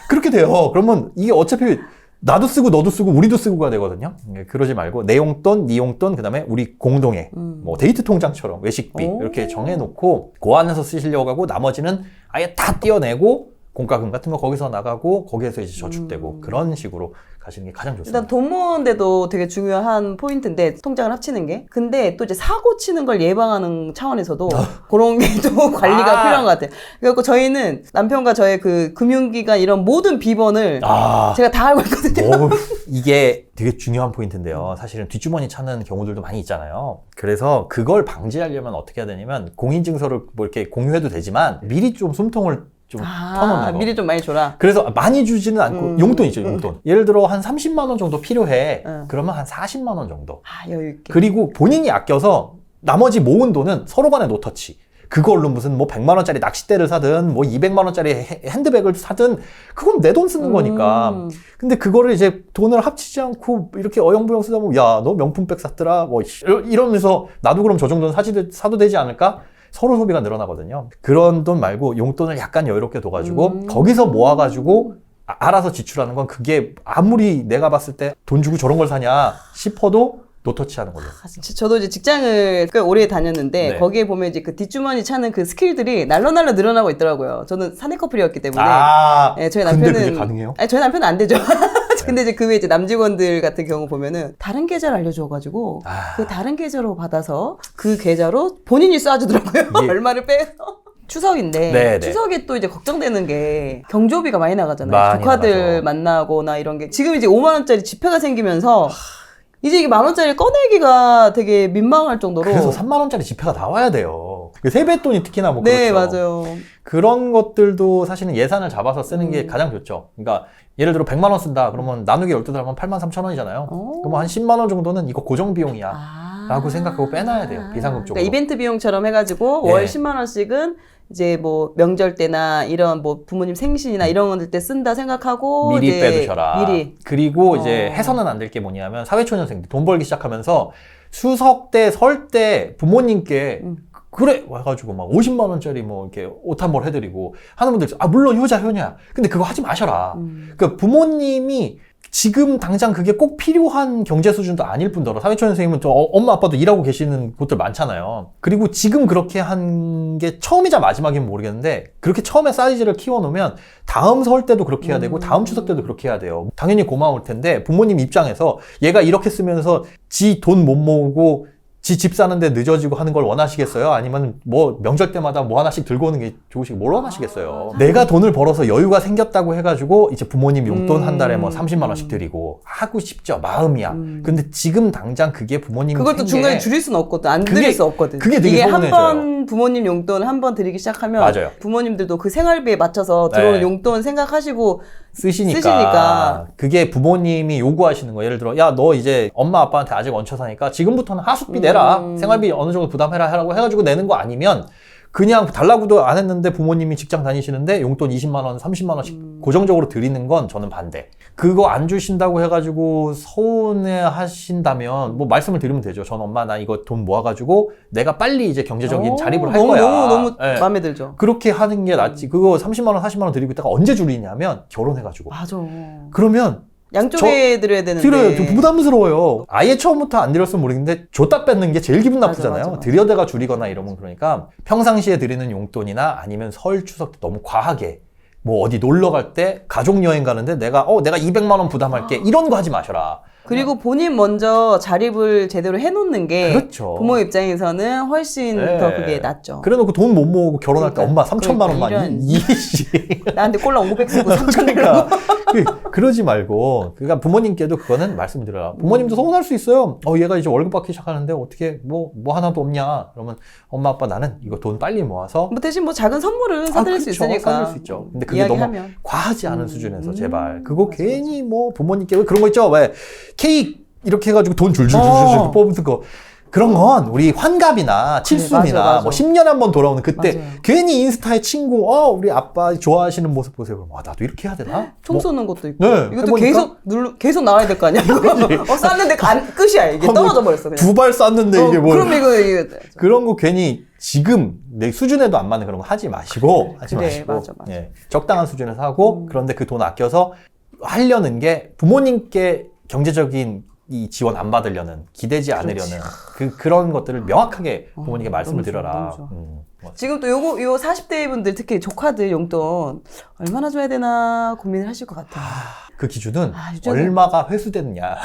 [SPEAKER 2] 그렇게 돼요. 그러면 이게 어차피 나도 쓰고 너도 쓰고 우리도 쓰고가 되거든요. 그러지 말고 내 용돈, 네 용돈, 그다음에 우리 공동의 뭐 데이트 통장처럼 외식비 이렇게 정해놓고 그 안에서 쓰시려고 하고 나머지는 아예 다 떼어내고 공과금 같은 거 거기서 나가고 거기에서 이제 저축되고 그런 식으로 가시는 게 가장 좋습니다.
[SPEAKER 1] 일단 돈 모으는데도 되게 중요한 포인트인데 통장을 합치는 게. 근데 또 이제 사고 치는 걸 예방하는 차원에서도 그런 게 또 관리가 필요한 것 같아요. 그래서 저희는 남편과 저의 그 금융기관 이런 모든 비번을 제가 다 알고 있거든요.
[SPEAKER 2] 이게 되게 중요한 포인트인데요. 사실은 뒷주머니 찾는 경우들도 많이 있잖아요. 그래서 그걸 방지하려면 어떻게 해야 되냐면 공인증서를 뭐 이렇게 공유해도 되지만 미리 좀 숨통을 좀 터놓는 거.
[SPEAKER 1] 미리 좀 많이 줘라.
[SPEAKER 2] 그래서 많이 주지는 않고 용돈이죠, 용돈. 예를 들어 한 30만 원 정도 필요해. 그러면 한 40만 원 정도.
[SPEAKER 1] 여유 있게.
[SPEAKER 2] 그리고 본인이 아껴서 나머지 모은 돈은 서로 간에 노터치. 그걸로 무슨 뭐 100만 원짜리 낚싯대를 사든 뭐 200만 원짜리 핸드백을 사든 그건 내 돈 쓰는 거니까. 근데 그거를 이제 돈을 합치지 않고 이렇게 어영부영 쓰다 보면 야, 너 명품백 샀더라. 뭐 이러면서 나도 그럼 저 정도는 사도 되지 않을까? 서로 소비가 늘어나거든요. 그런 돈 말고 용돈을 약간 여유롭게 둬가지고 거기서 모아가지고 알아서 지출하는 건 그게 아무리 내가 봤을 때 돈 주고 저런 걸 사냐 싶어도 노터치 하는 거죠.
[SPEAKER 1] 저도 이제 직장을 꽤 오래 다녔는데
[SPEAKER 2] 네.
[SPEAKER 1] 거기에 보면 이제 그 뒷주머니 차는 그 스킬들이 날로 늘어나고 있더라고요. 저는 사내 커플이었기 때문에. 네, 저희 남편은.
[SPEAKER 2] 근데 그게 가능해요?
[SPEAKER 1] 아니, 저희 남편은 안 되죠. 근데 이제 그 외에 이제 남직원들 같은 경우 보면은 다른 계좌를 알려줘가지고 그 다른 계좌로 받아서 그 계좌로 본인이 쏴주더라고요. 얼마를 빼서. 추석인데
[SPEAKER 2] 네네.
[SPEAKER 1] 추석에 또 이제 걱정되는 게 경조비가 많이 나가잖아요.
[SPEAKER 2] 많이
[SPEAKER 1] 조카들
[SPEAKER 2] 나가죠.
[SPEAKER 1] 만나거나 이런 게 지금 이제 5만 원짜리 지폐가 생기면서 이제 이게 10,000원짜리 꺼내기가 되게 민망할 정도로.
[SPEAKER 2] 그래서 3만 원짜리 지폐가 나와야 돼요. 세뱃돈이 특히나 뭐
[SPEAKER 1] 네,
[SPEAKER 2] 그렇죠.
[SPEAKER 1] 맞아요.
[SPEAKER 2] 그런 것들도 사실은 예산을 잡아서 쓰는 게 가장 좋죠. 그러니까 예를 들어 100만 원 쓴다. 그러면 나누기 12달 하면 83,000원이잖아요. 그러면 한 10만 원 정도는 이거 고정 비용이야. 라고 생각하고 빼놔야 돼요. 비상금적으로.
[SPEAKER 1] 그러니까 이벤트 비용처럼 해가지고
[SPEAKER 2] 예.
[SPEAKER 1] 월 10만 원씩은 이제 뭐 명절 때나 이런 뭐 부모님 생신이나 이런 것들 때 쓴다 생각하고
[SPEAKER 2] 미리
[SPEAKER 1] 이제
[SPEAKER 2] 빼두셔라.
[SPEAKER 1] 미리.
[SPEAKER 2] 그리고 이제 해서는 안 될 게 뭐냐면 사회초년생들 돈 벌기 시작하면서 추석 때, 설 때 부모님께 그래 와가지고 막 50만 원짜리 뭐 이렇게 옷 한 벌 해드리고 하는 분들 있어요. 물론 효자야. 근데 그거 하지 마셔라. 그러니까 부모님이 지금 당장 그게 꼭 필요한 경제 수준도 아닐 뿐더러 사회초년생이면 저 엄마 아빠도 일하고 계시는 곳들 많잖아요. 그리고 지금 그렇게 한 게 처음이자 마지막이면 모르겠는데 그렇게 처음에 사이즈를 키워놓으면 다음 설 때도 그렇게 해야 되고 다음 추석 때도 그렇게 해야 돼요. 당연히 고마울 텐데 부모님 입장에서 얘가 이렇게 쓰면서 지 돈 못 모으고 지 집 사는데 늦어지고 하는 걸 원하시겠어요? 아니면 뭐 명절 때마다 뭐 하나씩 들고 오는 게 좋으시고 뭘 원하시겠어요? 내가 돈을 벌어서 여유가 생겼다고 해가지고 이제 부모님 용돈 한 달에 뭐 30만 원씩 드리고 하고 싶죠. 마음이야. 근데 지금 당장 그게 부모님
[SPEAKER 1] 그걸 또 중간에 줄일 수는 없거든. 안 드릴 수 없거든.
[SPEAKER 2] 그게 되게
[SPEAKER 1] 이게
[SPEAKER 2] 서운해져요.
[SPEAKER 1] 한 번 부모님 용돈 한 번 드리기 시작하면
[SPEAKER 2] 맞아요.
[SPEAKER 1] 부모님들도 그 생활비에 맞춰서 들어오는
[SPEAKER 2] 네.
[SPEAKER 1] 용돈 생각하시고
[SPEAKER 2] 쓰시니까 그게 부모님이 요구하시는 거예요. 예를 들어 야 너 이제 엄마 아빠한테 아직 얹혀 사니까 지금부터는 하숙비 내라. 생활비 어느 정도 부담해라 하라고 해가지고 내는 거 아니면 그냥 달라고도 안 했는데 부모님이 직장 다니시는데 용돈 20만 원, 30만 원씩 고정적으로 드리는 건 저는 반대. 그거 안 주신다고 해가지고 서운해 하신다면 뭐 말씀을 드리면 되죠. 전 엄마 나 이거 돈 모아가지고 내가 빨리 이제 경제적인 자립을 할 거야.
[SPEAKER 1] 너무
[SPEAKER 2] 네.
[SPEAKER 1] 마음에 들죠.
[SPEAKER 2] 그렇게 하는 게 낫지. 그거 30만 원, 40만 원 드리고 있다가 언제 줄이냐면 결혼해가지고.
[SPEAKER 1] 맞아.
[SPEAKER 2] 그러면
[SPEAKER 1] 양쪽에 드려야 되는데.
[SPEAKER 2] 드려요. 좀 부담스러워요. 아예 처음부터 안 드렸으면 모르겠는데 줬다 뺏는 게 제일 기분 나쁘잖아요.
[SPEAKER 1] 맞아.
[SPEAKER 2] 드려다가 줄이거나 이러면 그러니까 평상시에 드리는 용돈이나 아니면 설 추석 때 너무 과하게 뭐 어디 놀러 갈 때 가족 여행 가는데 내가 200만 원 부담할게 이런 거 하지 마셔라.
[SPEAKER 1] 그리고 본인 먼저 자립을 제대로 해놓는 게
[SPEAKER 2] 그렇죠.
[SPEAKER 1] 부모 입장에서는 훨씬
[SPEAKER 2] 네.
[SPEAKER 1] 더 그게 낫죠.
[SPEAKER 2] 그래놓고 돈 못 모으고 결혼할 때 엄마 3천만 원만
[SPEAKER 1] 이런.
[SPEAKER 2] 이씨.
[SPEAKER 1] 나한테 꼴랑 500 쓰고 3천
[SPEAKER 2] 그러니까 그러지 말고 그러니까 부모님께도 그거는 말씀드려라. 부모님도 서운할 수 있어요. 얘가 이제 월급 받기 시작하는데 어떻게 뭐 하나도 없냐. 그러면 엄마 아빠 나는 이거 돈 빨리 모아서
[SPEAKER 1] 뭐 대신 뭐 작은 선물은 사드릴 수
[SPEAKER 2] 그쵸.
[SPEAKER 1] 있으니까.
[SPEAKER 2] 사줄 수 있죠. 근데 그게 너무
[SPEAKER 1] 이야기하면.
[SPEAKER 2] 과하지 않은 수준에서 제발 그거 괜히 뭐 부모님께 왜 그런 거 있죠. 왜 케이크 이렇게 해가지고 돈 줄줄줄줄 뽑는 거 그런 건 우리 환갑이나 칠순이나
[SPEAKER 1] 맞아.
[SPEAKER 2] 뭐 10년에 한 번 돌아오는 그때
[SPEAKER 1] 맞아요.
[SPEAKER 2] 괜히 인스타에 친구 우리 아빠 좋아하시는 모습 보세요. 그럼 나도 이렇게 해야 되나?
[SPEAKER 1] 총 쏘는 것도 있고.
[SPEAKER 2] 네,
[SPEAKER 1] 이것도
[SPEAKER 2] 해보니까?
[SPEAKER 1] 계속 나와야 될 거 아니야. 쌌는데 끝이야. 이게 떨어져 버렸어. 그냥.
[SPEAKER 2] 두 발 쐈는데 이게 뭐
[SPEAKER 1] 그럼 이거
[SPEAKER 2] 그런 거 괜히 지금 내 수준에도 안 맞는 그런 거 하지 마시고
[SPEAKER 1] 맞아.
[SPEAKER 2] 예, 적당한 수준에서 하고 그런데 그 돈 아껴서 하려는 게 부모님께 경제적인 이 지원 안 받으려는, 기대지 않으려는 그런 것들을 명확하게 부모님께 말씀을 드려라.
[SPEAKER 1] 지금 또 요 40대 분들, 특히 조카들 용돈 얼마나 줘야 되나 고민을 하실 것 같아요.
[SPEAKER 2] 그 기준은 얼마가 회수됐느냐.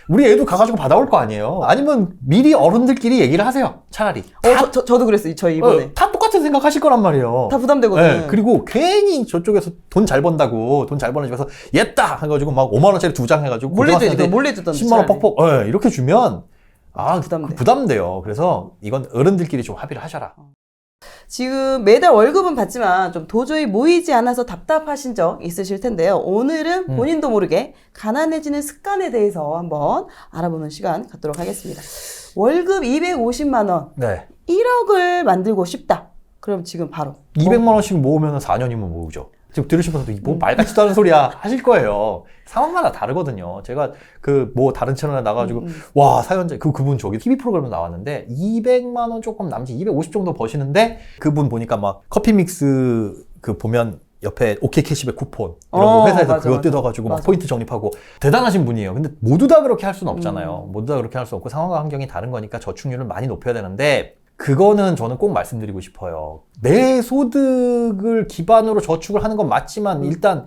[SPEAKER 2] 우리 애도 가가지고 받아올 거 아니에요. 아니면 미리 어른들끼리 얘기를 하세요. 차라리.
[SPEAKER 1] 저도 그랬어요. 저희 이번에.
[SPEAKER 2] 다 똑같은 생각 하실 거란 말이에요.
[SPEAKER 1] 다 부담되거든요.
[SPEAKER 2] 네, 그리고 괜히 저쪽에서 돈 잘 번다고, 돈 잘 버는 집에서 얘다! 해가지고 막 5만원짜리 2장 해가지고
[SPEAKER 1] 몰래 주던
[SPEAKER 2] 10만원 뻑뻑, 이렇게 주면,
[SPEAKER 1] 부담돼.
[SPEAKER 2] 부담돼요. 그래서 이건 어른들끼리 좀 합의를 하셔라.
[SPEAKER 1] 지금 매달 월급은 받지만 좀 도저히 모이지 않아서 답답하신 적 있으실 텐데요. 오늘은 본인도 모르게 가난해지는 습관에 대해서 한번 알아보는 시간 갖도록 하겠습니다. 월급 250만 원,
[SPEAKER 2] 네.
[SPEAKER 1] 1억을 만들고 싶다. 그럼 지금 바로
[SPEAKER 2] 200만 원씩 모으면 4년이면 모으죠. 지금 들으시면서도 뭐 말 같지도 않은 소리야 하실 거예요. 상황마다 다르거든요. 제가 그 뭐 다른 채널에 나가가지고 와 사연자 그분 저기 TV 프로그램에 나왔는데 200만 원 조금 남지 250 정도 버시는데 그분 보니까 막 커피 믹스 그 보면 옆에 OK 캐시백 쿠폰 이런 거 회사에서 그거 뜯어가지고 막 포인트 적립하고 대단하신 분이에요. 근데 모두 다 그렇게 할 수는 없잖아요. 모두 다 그렇게 할 수 없고 상황과 환경이 다른 거니까 저축률을 많이 높여야 되는데 그거는 저는 꼭 말씀드리고 싶어요. 내 소득을 기반으로 저축을 하는 건 맞지만 일단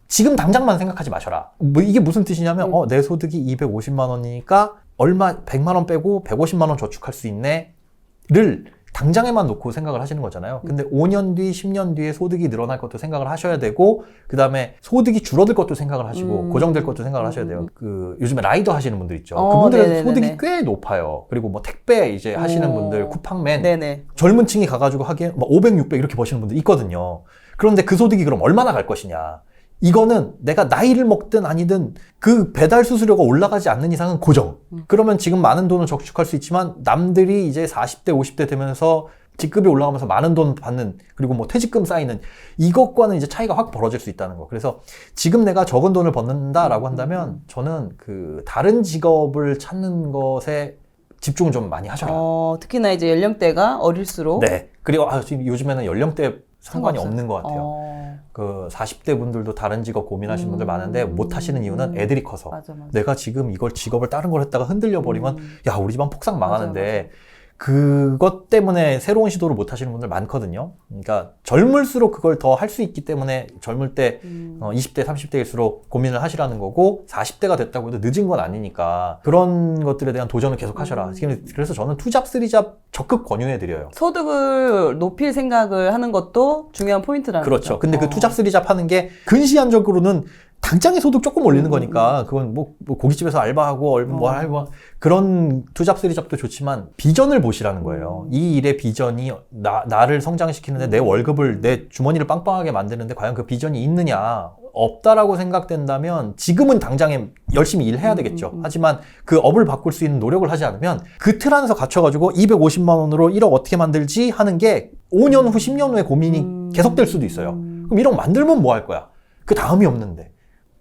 [SPEAKER 2] 지금 당장만 생각하지 마셔라. 뭐 이게 무슨 뜻이냐면 내 소득이 250만 원이니까 얼마 100만 원 빼고 150만 원 저축할 수 있네를 당장에만 놓고 생각을 하시는 거잖아요. 근데 5년 뒤, 10년 뒤에 소득이 늘어날 것도 생각을 하셔야 되고 그 다음에 소득이 줄어들 것도 생각을 하시고 고정될 것도 생각을 하셔야 돼요. 그 요즘에 라이더 하시는 분들 있죠. 그분들은 네네네네. 소득이 꽤 높아요. 그리고 뭐 택배 이제 하시는 분들, 쿠팡맨
[SPEAKER 1] 네네.
[SPEAKER 2] 젊은 층이 가가지고 하기엔 막 500, 600 이렇게 버시는 분들 있거든요. 그런데 그 소득이 그럼 얼마나 갈 것이냐. 이거는 내가 나이를 먹든 아니든 그 배달 수수료가 올라가지 않는 이상은 고정. 그러면 지금 많은 돈을 저축할 수 있지만 남들이 이제 40대, 50대 되면서 직급이 올라가면서 많은 돈 받는 그리고 뭐 퇴직금 쌓이는 이것과는 이제 차이가 확 벌어질 수 있다는 거. 그래서 지금 내가 적은 돈을 버는다라고 한다면 저는 그 다른 직업을 찾는 것에 집중을 좀 많이 하셔라.
[SPEAKER 1] 특히나 이제 연령대가 어릴수록.
[SPEAKER 2] 네. 그리고 지금 요즘에는 연령대 상관이 없는 것 같아요. 그 40대 분들도 다른 직업 고민하시는 분들 많은데 못 하시는 이유는 애들이 커서
[SPEAKER 1] 맞아.
[SPEAKER 2] 내가 지금 이걸 직업을 다른 걸 했다가 흔들려 버리면 야 우리 집안 폭삭 망하는데 맞아. 그것 때문에 새로운 시도를 못 하시는 분들 많거든요. 그러니까 젊을수록 그걸 더 할 수 있기 때문에 젊을 때 20대, 30대일수록 고민을 하시라는 거고 40대가 됐다고 해도 늦은 건 아니니까 그런 것들에 대한 도전을 계속 하셔라. 그래서 저는 투잡, 쓰리잡 적극 권유해드려요.
[SPEAKER 1] 소득을 높일 생각을 하는 것도 중요한 포인트라는 거죠.
[SPEAKER 2] 그렇죠. 근데 그 투잡, 쓰리잡 하는 게 근시안적으로는 당장의 소득 조금 올리는 거니까 그건 뭐 고깃집에서 알바하고 뭐 알바 그런 투잡 쓰리잡도 좋지만 비전을 보시라는 거예요. 이 일의 비전이 나를 성장시키는데 내 월급을 내 주머니를 빵빵하게 만드는데 과연 그 비전이 있느냐 없다라고 생각된다면 지금은 당장에 열심히 일해야 되겠죠. 하지만 그 업을 바꿀 수 있는 노력을 하지 않으면 그 틀 안에서 갇혀가지고 250만 원으로 1억 어떻게 만들지 하는 게 5년 후 10년 후에 고민이 계속될 수도 있어요. 그럼 1억 만들면 뭐 할 거야? 그 다음이 없는데.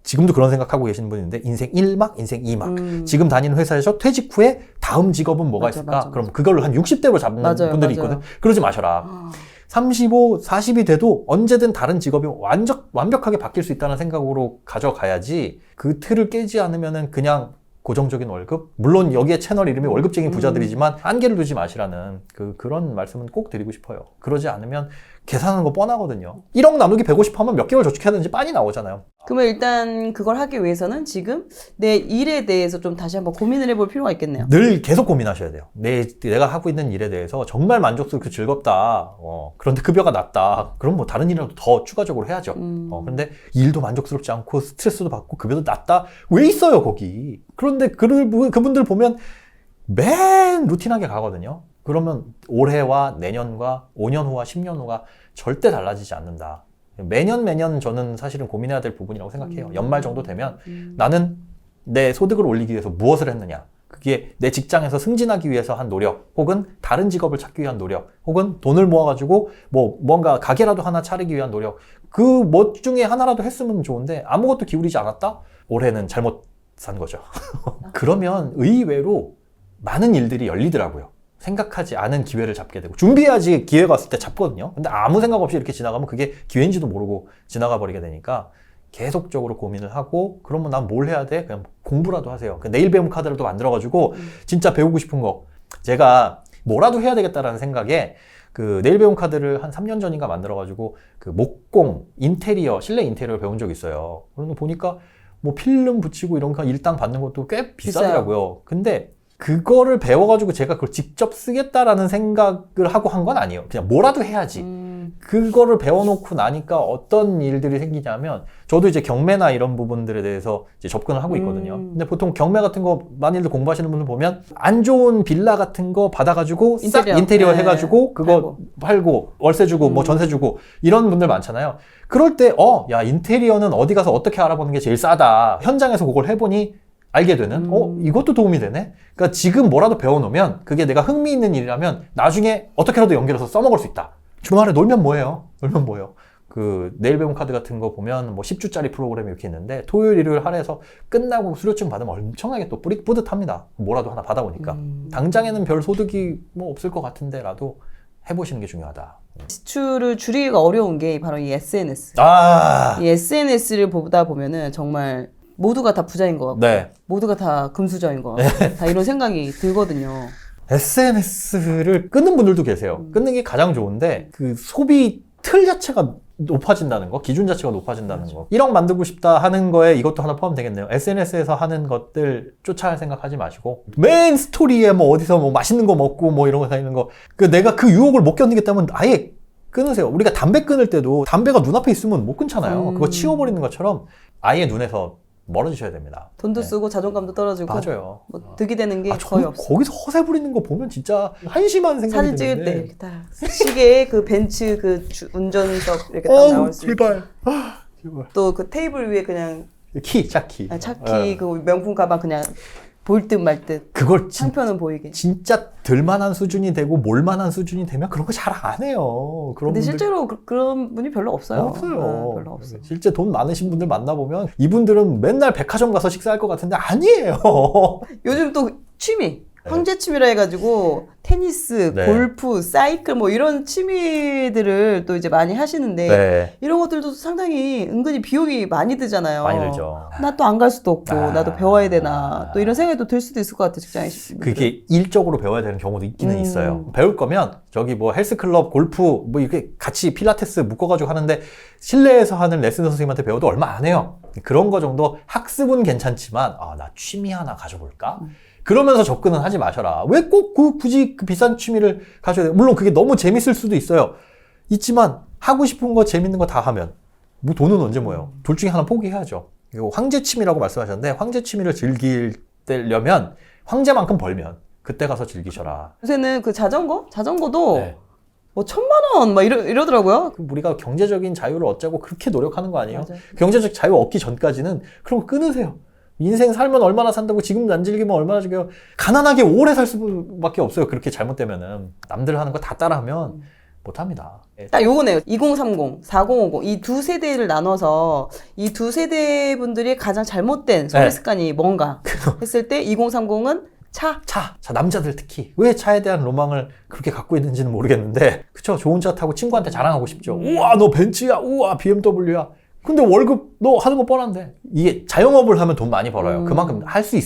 [SPEAKER 2] 지금도 그런 생각하고 계시는 분이 있는데 인생 1막, 인생 2막. 지금 다니는 회사에서 퇴직 후에 다음 직업은 뭐가 있을까? 그럼 그걸로 한 60대로 잡는 분들이 있거든. 그러지 마셔라. 35, 40이 돼도 언제든 다른 직업이 완벽하게 바뀔 수 있다는 생각으로 가져가야지 그 틀을 깨지 않으면은 그냥 고정적인 월급? 물론 여기에 채널 이름이 월급쟁이 부자들이지만 한계를 두지 마시라는 그런 말씀은 꼭 드리고 싶어요. 그러지 않으면 계산하는 거 뻔하거든요. 1억 나누기 150 하면 몇 개월 저축해야 되는지 빤히 나오잖아요.
[SPEAKER 1] 그러면 일단 그걸 하기 위해서는 지금 내 일에 대해서 좀 다시 한번 고민을 해볼 필요가 있겠네요.
[SPEAKER 2] 늘 계속 고민하셔야 돼요. 내가 하고 있는 일에 대해서 정말 만족스럽고 즐겁다. 그런데 급여가 낮다. 그럼 뭐 다른 일이라도 더 추가적으로 해야죠. 그런데 일도 만족스럽지 않고 스트레스도 받고 급여도 낮다. 왜 있어요 거기? 그런데 그분들 보면 맨 루틴하게 가거든요. 그러면 올해와 내년과 5년 후와 10년 후가 절대 달라지지 않는다. 매년 저는 사실은 고민해야 될 부분이라고 생각해요. 연말 정도 되면 나는 내 소득을 올리기 위해서 무엇을 했느냐. 그게 내 직장에서 승진하기 위해서 한 노력, 혹은 다른 직업을 찾기 위한 노력, 혹은 돈을 모아가지고 뭔가 가게라도 하나 차리기 위한 노력. 그 뭐 중에 하나라도 했으면 좋은데 아무것도 기울이지 않았다? 올해는 잘못 산 거죠. 그러면 의외로 많은 일들이 열리더라고요. 생각하지 않은 기회를 잡게 되고 준비해야지 기회가 왔을 때 잡거든요. 근데 아무 생각 없이 이렇게 지나가면 그게 기회인지도 모르고 지나가 버리게 되니까 계속적으로 고민을 하고, 그러면 난 뭘 해야 돼? 그냥 공부라도 하세요. 내일 배움 카드라도 만들어가지고 진짜 배우고 싶은 거. 제가 뭐라도 해야 되겠다라는 생각에 그 내일 배움 카드를 한 3년 전인가 만들어가지고 그 목공, 인테리어, 실내 인테리어를 배운 적이 있어요. 그러고 보니까 뭐 필름 붙이고 이런 거 일당 받는 것도 꽤 비싸더라고요. 근데 그거를 배워가지고 제가 그걸 직접 쓰겠다라는 생각을 하고 한 건 아니에요. 그냥 뭐라도 해야지. 그거를 배워놓고 나니까 어떤 일들이 생기냐면, 저도 이제 경매나 이런 부분들에 대해서 이제 접근을 하고 있거든요. 근데 보통 경매 같은 거 많이들 공부하시는 분들 보면 안 좋은 빌라 같은 거 받아가지고 싹 인테리어 해가지고 그거 팔고 월세 주고 뭐 전세 주고 이런 분들 많잖아요. 그럴 때 야, 인테리어는 어디 가서 어떻게 알아보는 게 제일 싸다. 현장에서 그걸 해보니 알게 되는, 이것도 도움이 되네? 그러니까 지금 뭐라도 배워놓으면 그게 내가 흥미있는 일이라면 나중에 어떻게라도 연결해서 써먹을 수 있다. 주말에 놀면 뭐예요? 놀면 뭐예요? 그 내일 배움 카드 같은 거 보면 뭐 10주짜리 프로그램이 이렇게 있는데 토요일, 일요일 할애해서 끝나고 수료증 받으면 엄청나게 또 뿌듯합니다. 뭐라도 하나 받아보니까. 당장에는 별 소득이 뭐 없을 것 같은데라도 해보시는 게 중요하다.
[SPEAKER 1] 지출을 줄이기가 어려운 게 바로 이 SNS. 이 SNS를 보다 보면은 정말 모두가 다 부자인 것 같고,
[SPEAKER 2] 네.
[SPEAKER 1] 모두가 다 금수저인 것 같고, 다 이런 생각이 들거든요.
[SPEAKER 2] SNS를 끊는 분들도 계세요. 끊는 게 가장 좋은데, 그 소비 틀 자체가 높아진다는 거, 기준 자체가 높아진다는 거. 1억 만들고 싶다 하는 거에 이것도 하나 포함되겠네요. SNS에서 하는 것들 쫓아야 생각하지 마시고, 메인 스토리에 뭐 어디서 뭐 맛있는 거 먹고 뭐 이런 거 다니는 거, 내가 그 유혹을 못 견디겠다면 아예 끊으세요. 우리가 담배 끊을 때도 담배가 눈앞에 있으면 못 끊잖아요. 그거 치워버리는 것처럼 아예 눈에서 멀어지셔야 됩니다.
[SPEAKER 1] 돈도 쓰고 자존감도 떨어지고,
[SPEAKER 2] 맞아요.
[SPEAKER 1] 뭐 득이 되는 게 거의 없어요.
[SPEAKER 2] 거기서 허세 부리는 거 보면 진짜 한심한 생각이
[SPEAKER 1] 사진
[SPEAKER 2] 드는데.
[SPEAKER 1] 찍을 때 이렇게 딱 시계에 그 벤츠 그 운전석 이렇게 딱 나올 수 있고,
[SPEAKER 2] 제발.
[SPEAKER 1] 또 그 테이블 위에 그냥
[SPEAKER 2] 차키.
[SPEAKER 1] 차키 그 명품 가방 그냥 볼 듯 말 듯.
[SPEAKER 2] 그걸
[SPEAKER 1] 상표는 보이게.
[SPEAKER 2] 진짜 들만한 수준이 되고 몰만한 수준이 되면 그런 거 잘 안 해요.
[SPEAKER 1] 근데 실제로 그런 분이 별로 없어요.
[SPEAKER 2] 없어요.
[SPEAKER 1] 네, 별로 없어요.
[SPEAKER 2] 실제 돈 많으신 분들 만나보면 이분들은 맨날 백화점 가서 식사할 것 같은데 아니에요.
[SPEAKER 1] 요즘 또 취미. 황제 취미라 해가지고 테니스,
[SPEAKER 2] 네.
[SPEAKER 1] 골프, 사이클 뭐 이런 취미들을 또 이제 많이 하시는데
[SPEAKER 2] 네.
[SPEAKER 1] 이런 것들도 상당히 은근히 비용이 많이 들잖아요.
[SPEAKER 2] 많이 들죠.
[SPEAKER 1] 나 또 안 갈 수도 없고 나도 배워야 되나 또 이런 생각이 또 들 수도 있을 것 같아요. 직장인
[SPEAKER 2] 그게 일적으로 배워야 되는 경우도 있기는 있어요. 배울 거면 저기 뭐 헬스클럽, 골프 뭐 이렇게 같이 필라테스 묶어가지고 하는데 실내에서 하는 레슨 선생님한테 배워도 얼마 안 해요. 그런 거 정도 학습은 괜찮지만 나 취미 하나 가져볼까? 그러면서 접근은 하지 마셔라. 왜 꼭 굳이 그 비싼 취미를 가져야 돼요? 물론 그게 너무 재밌을 수도 있어요. 있지만 하고 싶은 거 재밌는 거 다 하면 뭐 돈은 언제 모여요? 둘 중에 하나 포기해야죠. 이거 황제 취미라고 말씀하셨는데 황제 취미를 즐기려면 황제만큼 벌면 그때 가서 즐기셔라.
[SPEAKER 1] 요새는 그 자전거도
[SPEAKER 2] 네.
[SPEAKER 1] 뭐 1,000,000원 막 이러더라고요.
[SPEAKER 2] 우리가 경제적인 자유를 얻자고 그렇게 노력하는 거 아니에요?
[SPEAKER 1] 맞아요.
[SPEAKER 2] 경제적 자유 얻기 전까지는 그런 거 끊으세요. 인생 살면 얼마나 산다고 지금 안 즐기면 얼마나 즐겨요. 가난하게 오래 살 수밖에 없어요. 그렇게 잘못되면은. 남들 하는 거 다 따라하면 못합니다.
[SPEAKER 1] 딱 요거네요. 2030, 4050 이 두 세대를 나눠서 이 두 세대 분들이 가장 잘못된 소비 습관이 뭔가 했을 때 2030은 차,
[SPEAKER 2] 남자들 특히 왜 차에 대한 로망을 그렇게 갖고 있는지는 모르겠는데, 그쵸? 좋은 차 타고 친구한테 자랑하고 싶죠. 우와, 너 벤츠야, 우와, BMW야. 근데 월급 너 하는 거 뻔한데. 이게 자영업을 하면 돈 많이 벌어요. 그만큼 할 수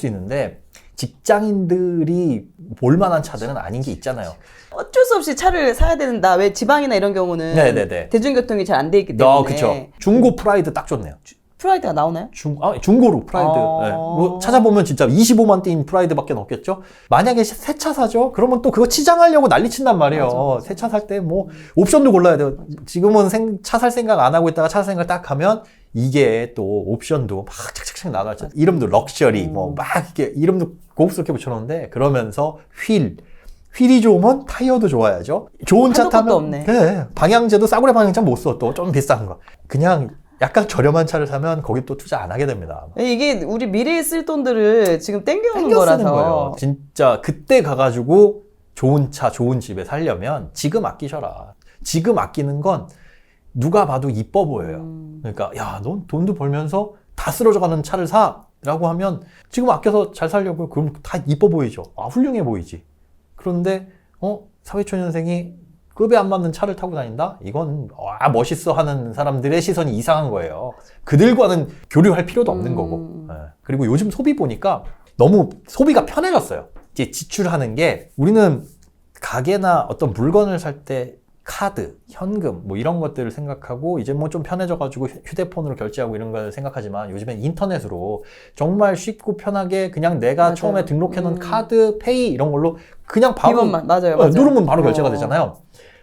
[SPEAKER 2] 있는데 직장인들이 볼만한 차들은 아닌 게 있잖아요.
[SPEAKER 1] 어쩔 수 없이 차를 사야 된다. 왜 지방이나 이런 경우는
[SPEAKER 2] 네네네.
[SPEAKER 1] 대중교통이 잘 안 돼 있기 때문에.
[SPEAKER 2] 그쵸. 중고 프라이드 딱 좋네요.
[SPEAKER 1] 프라이드가 나오나요?
[SPEAKER 2] 중고로 프라이드. 네. 뭐 찾아보면 진짜 25만 대인 프라이드밖에 없겠죠? 만약에 새 차 사죠? 그러면 또 그거 치장하려고 난리 친단 말이에요. 새 차 살 때 뭐 옵션도 골라야 돼요. 지금은 차 살 생각 안 하고 있다가 차 살 생각 딱 하면 이게 또 옵션도 막 착착착 나가죠. 이름도 럭셔리, 뭐 막 이렇게 이름도 고급스럽게 붙여놓는데, 그러면서 휠이 좋으면 타이어도 좋아야죠. 좋은 차 타면
[SPEAKER 1] 없네.
[SPEAKER 2] 네, 방향제도 싸구려 방향제 못 써. 또 좀 비싼 거. 그냥 약간 저렴한 차를 사면 거기 또 투자 안 하게 됩니다.
[SPEAKER 1] 이게 우리 미래에 쓸 돈들을 지금 땡겨오는
[SPEAKER 2] 쓰는
[SPEAKER 1] 거라서.
[SPEAKER 2] 거예요. 진짜 그때 가가지고 좋은 차, 좋은 집에 살려면 지금 아끼셔라. 지금 아끼는 건 누가 봐도 이뻐 보여요. 그러니까 야, 넌 돈도 벌면서 다 쓰러져가는 차를 사! 라고 하면 지금 아껴서 잘 살려고요. 그럼 다 이뻐 보이죠. 훌륭해 보이지. 그런데 사회초년생이 급에 안 맞는 차를 타고 다닌다? 이건 멋있어 하는 사람들의 시선이 이상한 거예요. 그들과는 교류할 필요도 없는 거고. 예. 그리고 요즘 소비 보니까 너무 소비가 편해졌어요. 이제 지출하는 게 우리는 가게나 어떤 물건을 살 때 카드, 현금 뭐 이런 것들을 생각하고 이제 뭐 좀 편해져가지고 휴대폰으로 결제하고 이런 걸 생각하지만 요즘엔 인터넷으로 정말 쉽고 편하게 그냥 내가
[SPEAKER 1] 맞아요.
[SPEAKER 2] 처음에 등록해놓은 카드, 페이 이런 걸로 그냥 바로
[SPEAKER 1] 비번만 맞아요.
[SPEAKER 2] 누르면 바로 결제가 되잖아요.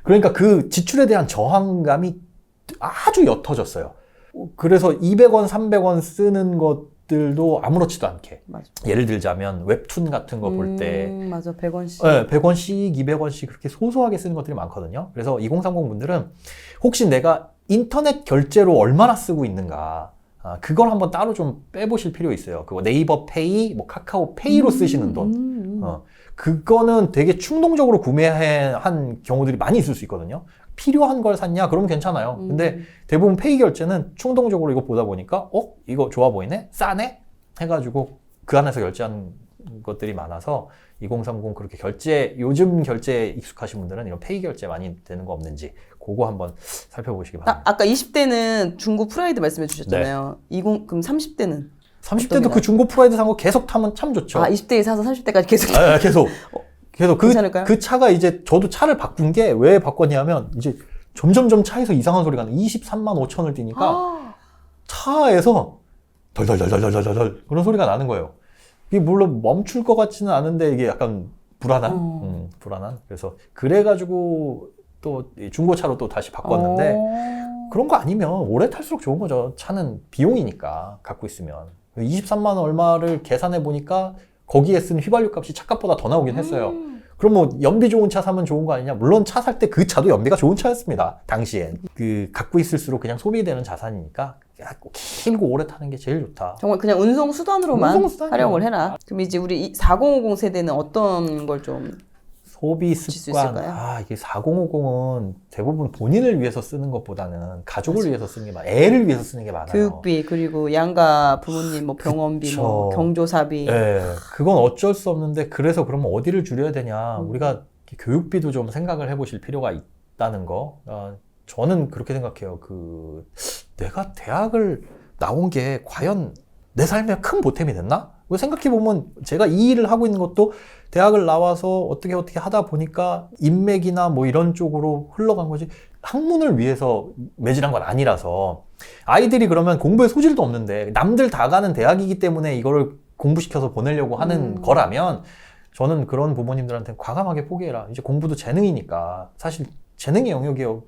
[SPEAKER 2] 그러니까 그 지출에 대한 저항감이 아주 옅어졌어요. 그래서 200원, 300원 쓰는 것들도 아무렇지도 않게.
[SPEAKER 1] 맞아.
[SPEAKER 2] 예를 들자면 웹툰 같은 거 볼 때
[SPEAKER 1] 맞아. 100원씩.
[SPEAKER 2] 네, 100원씩, 200원씩 그렇게 소소하게 쓰는 것들이 많거든요. 그래서 2030 분들은 혹시 내가 인터넷 결제로 얼마나 쓰고 있는가 그걸 한번 따로 좀 빼보실 필요 있어요. 그거 네이버 페이, 뭐 카카오 페이로 쓰시는 돈. 그거는 되게 충동적으로 구매한 경우들이 많이 있을 수 있거든요. 필요한 걸 샀냐? 그러면 괜찮아요. 근데 대부분 페이 결제는 충동적으로 이거 보다 보니까 이거 좋아 보이네? 싸네? 해가지고 그 안에서 결제한 것들이 많아서 2030 그렇게 요즘 결제에 익숙하신 분들은 이런 페이 결제 많이 되는 거 없는지 그거 한번 살펴보시기 바랍니다.
[SPEAKER 1] 아까 20대는 중고 프라이드 말씀해 주셨잖아요. 그럼 30대는?
[SPEAKER 2] 30대도 그 중고 프라이드 산 거 계속 타면 참 좋죠.
[SPEAKER 1] 20대에 사서 30대까지 계속.
[SPEAKER 2] 계속
[SPEAKER 1] 괜찮을까요?
[SPEAKER 2] 그 차가 이제 저도 차를 바꾼 게 왜 바꿨냐면 이제 점점점 차에서 이상한 소리가 나요. 23만 5천을 뛰니까 차에서 덜덜덜덜덜덜 그런 소리가 나는 거예요. 이게 물론 멈출 것 같지는 않은데 이게 약간 불안한. 그래서 그래가지고 또 중고차로 또 다시 바꿨는데 그런 거 아니면 오래 탈수록 좋은 거죠. 차는 비용이니까 갖고 있으면. 23만 원 얼마를 계산해 보니까 거기에 쓴 휘발유 값이 차값보다 더 나오긴 했어요. 그럼 뭐 연비 좋은 차 사면 좋은 거 아니냐? 물론 차 살 때 그 차도 연비가 좋은 차였습니다. 당시엔. 갖고 있을수록 그냥 소비되는 자산이니까 길고 오래 타는 게 제일 좋다.
[SPEAKER 1] 정말 그냥 운송 수단으로만
[SPEAKER 2] 운송수단이요.
[SPEAKER 1] 활용을 해라. 그럼 이제 우리 4050 세대는 어떤 걸 좀
[SPEAKER 2] 소비
[SPEAKER 1] 수
[SPEAKER 2] 습관.
[SPEAKER 1] 있을까요?
[SPEAKER 2] 이게 4050은 대부분 본인을 위해서 쓰는 것보다는 가족을 위해서 쓰는 게 많아요. 애를 위해서 쓰는 게 많아요.
[SPEAKER 1] 교육비 그리고 양가 부모님 뭐 병원비
[SPEAKER 2] 그쵸.
[SPEAKER 1] 뭐 경조사비.
[SPEAKER 2] 네, 그건 어쩔 수 없는데 그래서 그러면 어디를 줄여야 되냐. 우리가 교육비도 좀 생각을 해보실 필요가 있다는 거. 저는 그렇게 생각해요. 내가 대학을 나온 게 과연 내 삶에 큰 보탬이 됐나? 생각해보면 제가 이 일을 하고 있는 것도 대학을 나와서 어떻게 하다 보니까 인맥이나 뭐 이런 쪽으로 흘러간 거지 학문을 위해서 매진한 건 아니라서 아이들이 그러면 공부에 소질도 없는데 남들 다 가는 대학이기 때문에 이거를 공부시켜서 보내려고 하는 거라면 저는 그런 부모님들한테 과감하게 포기해라. 이제 공부도 재능이니까 사실 재능의 영역이에요.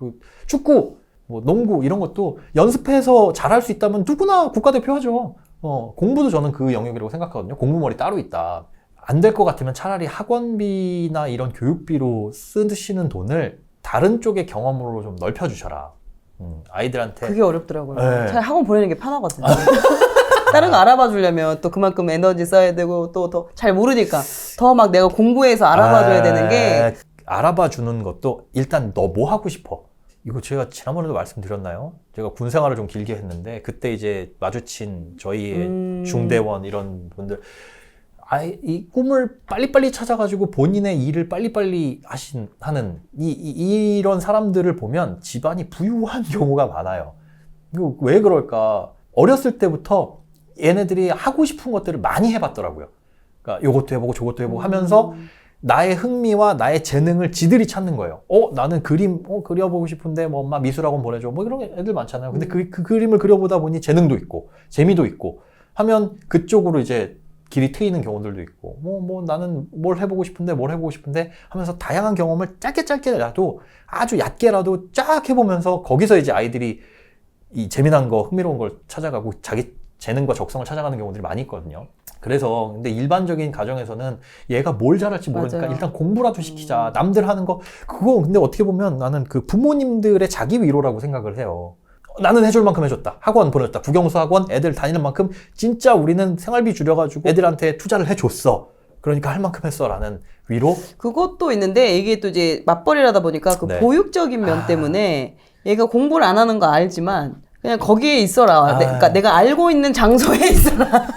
[SPEAKER 2] 축구, 뭐 농구 이런 것도 연습해서 잘할 수 있다면 누구나 국가대표 하죠. 공부도 저는 그 영역이라고 생각하거든요. 공부머리 따로 있다. 안 될 것 같으면 차라리 학원비나 이런 교육비로 쓰시는 돈을 다른 쪽의 경험으로 좀 넓혀주셔라. 아이들한테.
[SPEAKER 1] 그게 어렵더라고요.
[SPEAKER 2] 네.
[SPEAKER 1] 차라리 학원 보내는 게 편하거든요. 다른 거 알아봐 주려면 또 그만큼 에너지 써야 되고 또 더 잘 모르니까 더 막 내가 공부해서 알아봐 줘야 되는 게.
[SPEAKER 2] 알아봐 주는 것도 일단 너 뭐 하고 싶어? 이거 제가 지난번에도 말씀드렸나요? 제가 군 생활을 좀 길게 했는데 그때 이제 마주친 저희의 중대원 이런 분들 이 꿈을 빨리빨리 찾아가지고 본인의 일을 빨리빨리 하는 이런 사람들을 보면 집안이 부유한 경우가 많아요. 이거 왜 그럴까? 어렸을 때부터 얘네들이 하고 싶은 것들을 많이 해봤더라고요. 그러니까 요것도 해보고 저것도 해보고 하면서 나의 흥미와 나의 재능을 지들이 찾는 거예요. 나는 그림 그려보고 싶은데 뭐 엄마 미술학원 보내줘 뭐 이런 애들 많잖아요. 근데 그 그림을 그려보다 보니 재능도 있고 재미도 있고 하면 그쪽으로 이제 길이 트이는 경우들도 있고 뭐 나는 뭘 해보고 싶은데 하면서 다양한 경험을 짧게라도 아주 얕게라도 쫙 해보면서 거기서 이제 아이들이 이 재미난 거 흥미로운 걸 찾아가고 자기 재능과 적성을 찾아가는 경우들이 많이 있거든요. 그래서 근데 일반적인 가정에서는 얘가 뭘 잘할지 모르니까
[SPEAKER 1] 맞아요.
[SPEAKER 2] 일단 공부라도 시키자. 남들 하는 거 그거 근데 어떻게 보면 나는 그 부모님들의 자기 위로라고 생각을 해요. 나는 해줄 만큼 해줬다. 학원 보냈다. 국영수 학원 애들 다니는 만큼 진짜 우리는 생활비 줄여가지고 애들한테 투자를 해줬어. 그러니까 할 만큼 했어 라는 위로.
[SPEAKER 1] 그것도 있는데 이게 또 이제 맞벌이라다 보니까 그
[SPEAKER 2] 네.
[SPEAKER 1] 보육적인 면 때문에 얘가 공부를 안 하는 거 알지만 그냥 거기에 있어라. 그러니까 내가 알고 있는 장소에 있어라.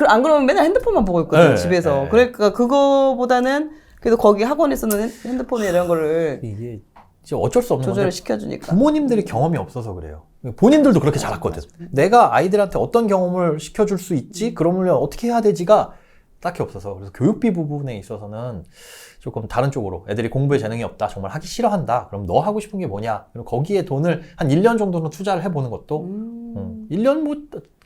[SPEAKER 1] 안 그러면 맨날 핸드폰만 보고 있거든,
[SPEAKER 2] 네,
[SPEAKER 1] 집에서.
[SPEAKER 2] 네.
[SPEAKER 1] 그러니까 그거보다는 그래도 거기 학원에서는 핸드폰이나 이런 거를.
[SPEAKER 2] 이게 어쩔 수 없는
[SPEAKER 1] 조절을
[SPEAKER 2] 건데
[SPEAKER 1] 시켜주니까.
[SPEAKER 2] 부모님들이 경험이 없어서 그래요. 본인들도 그렇게 자랐거든. 내가 아이들한테 어떤 경험을 시켜줄 수 있지? 그러면 어떻게 해야 되지가 딱히 없어서. 그래서 교육비 부분에 있어서는 조금 다른 쪽으로 애들이 공부에 재능이 없다, 정말 하기 싫어한다, 그럼 너 하고 싶은 게 뭐냐, 그럼 거기에 돈을 한 1년 정도는 투자를 해보는 것도 1년 뭐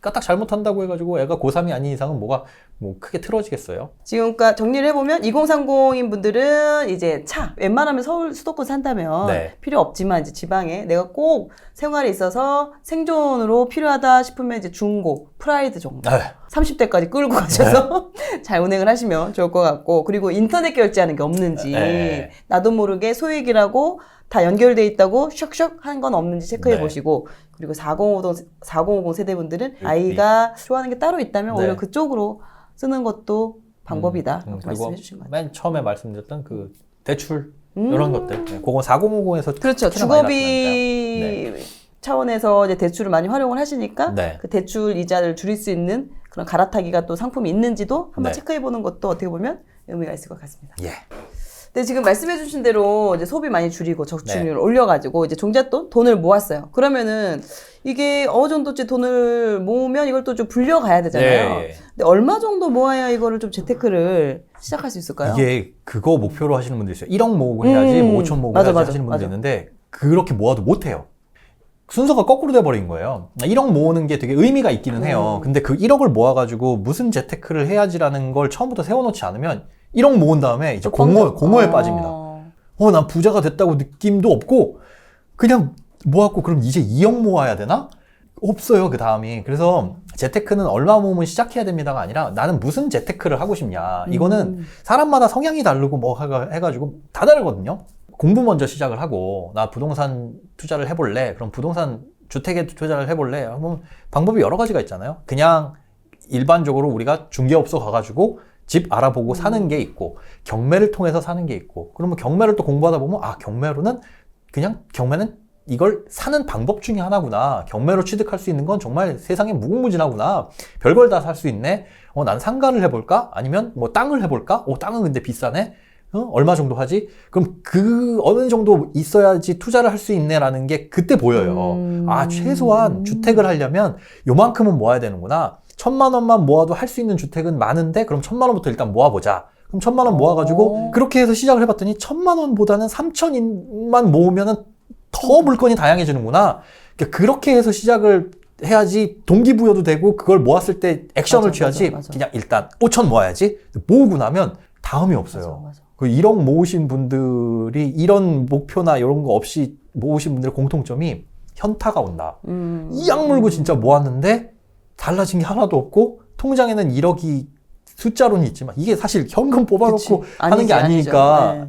[SPEAKER 2] 까딱 잘못한다고 해가지고 애가 고3이 아닌 이상은 뭐가 뭐 크게 틀어지겠어요?
[SPEAKER 1] 지금 그러니까 정리를 해보면 2030인 분들은 이제 차 웬만하면 서울 수도권 산다면
[SPEAKER 2] 네.
[SPEAKER 1] 필요 없지만 이제 지방에 내가 꼭 생활에 있어서 생존으로 필요하다 싶으면 이제 중고 프라이드 정도 30대까지 끌고 가셔서 잘 운행을 하시면 좋을 것 같고, 그리고 인터넷 결제하는 게 없는지 나도 모르게 소액이라고 다 연결돼 있다고 슉슉 한 건 없는지 체크해 보시고, 그리고 4050 세대분들은 아이가 좋아하는 게 따로 있다면 오히려 그쪽으로 쓰는 것도 방법이다. 그렇게 말씀해 주신 것 같아요.
[SPEAKER 2] 맨 처음에 말씀드렸던 그 대출 이런 것들, 그건 4050에서
[SPEAKER 1] 그렇죠. 주거비 차원에서 이제 대출을 많이 활용을 하시니까 그 대출 이자를 줄일 수 있는 그런 갈아타기가 또 상품이 있는지도 한번 체크해 보는 것도 어떻게 보면 의미가 있을 것 같습니다. 근데 지금 말씀해 주신 대로 이제 소비 많이 줄이고 저축률을 올려가지고 이제 종잣돈 돈을 모았어요. 그러면은 이게 어느 정도쯤 돈을 모으면 이걸 또 좀 불려가야 되잖아요. 근데 얼마 정도 모아야 이거를 좀 재테크를 시작할 수 있을까요?
[SPEAKER 2] 이게 그거 목표로 하시는 분들 있어요. 1억 모으고 해야지, 뭐 5천 모으고 해야지 하시는 분들 있는데 그렇게 모아도 못해요. 순서가 거꾸로 돼버린 거예요. 1억 모으는 게 되게 의미가 있기는 해요. 근데 그 1억을 모아가지고 무슨 재테크를 해야지라는 걸 처음부터 세워놓지 않으면 1억 모은 다음에 이제 공허에 빠집니다. 난 부자가 됐다고 느낌도 없고, 그냥 모았고 그럼 이제 2억 모아야 되나? 없어요, 그 다음이. 그래서 재테크는 얼마 모으면 시작해야 됩니다가 아니라 나는 무슨 재테크를 하고 싶냐. 이거는 사람마다 성향이 다르고 뭐 해가지고 다 다르거든요. 공부 먼저 시작을 하고 나 부동산 투자를 해볼래. 그럼 부동산 주택에 투자를 해볼래. 그럼 방법이 여러 가지가 있잖아요. 그냥 일반적으로 우리가 중개업소 가가지고 집 알아보고 사는 게 있고, 경매를 통해서 사는 게 있고, 그러면 경매를 또 공부하다 보면 경매로는 경매는 이걸 사는 방법 중에 하나구나. 경매로 취득할 수 있는 건 정말 세상에 무궁무진하구나. 별걸 다 살 수 있네. 난 상가를 해볼까? 아니면 뭐 땅을 해볼까? 땅은 근데 비싸네. 얼마 정도 하지? 그럼 그 어느 정도 있어야지 투자를 할 수 있네라는 게 그때 보여요. 최소한 주택을 하려면 요만큼은 모아야 되는구나. 1,000만 원만 모아도 할 수 있는 주택은 많은데, 그럼 1,000만 원부터 일단 모아보자. 그럼 1,000만 원 모아가지고 그렇게 해서 시작을 해봤더니 1,000만 원보다는 3,000만 모으면은 더 물건이 다양해지는구나. 그러니까 그렇게 해서 시작을 해야지 동기부여도 되고 그걸 모았을 때 액션을 취하지. 그냥 일단 5천 모아야지. 모으고 나면 다음이 없어요. 그 1억 모으신 분들이 이런 목표나 이런 거 없이 모으신 분들의 공통점이 현타가 온다. 이 악물고 진짜 모았는데 달라진 게 하나도 없고 통장에는 1억이 숫자로는 있지만 이게 사실 현금 뽑아놓고 하는 게 아니니까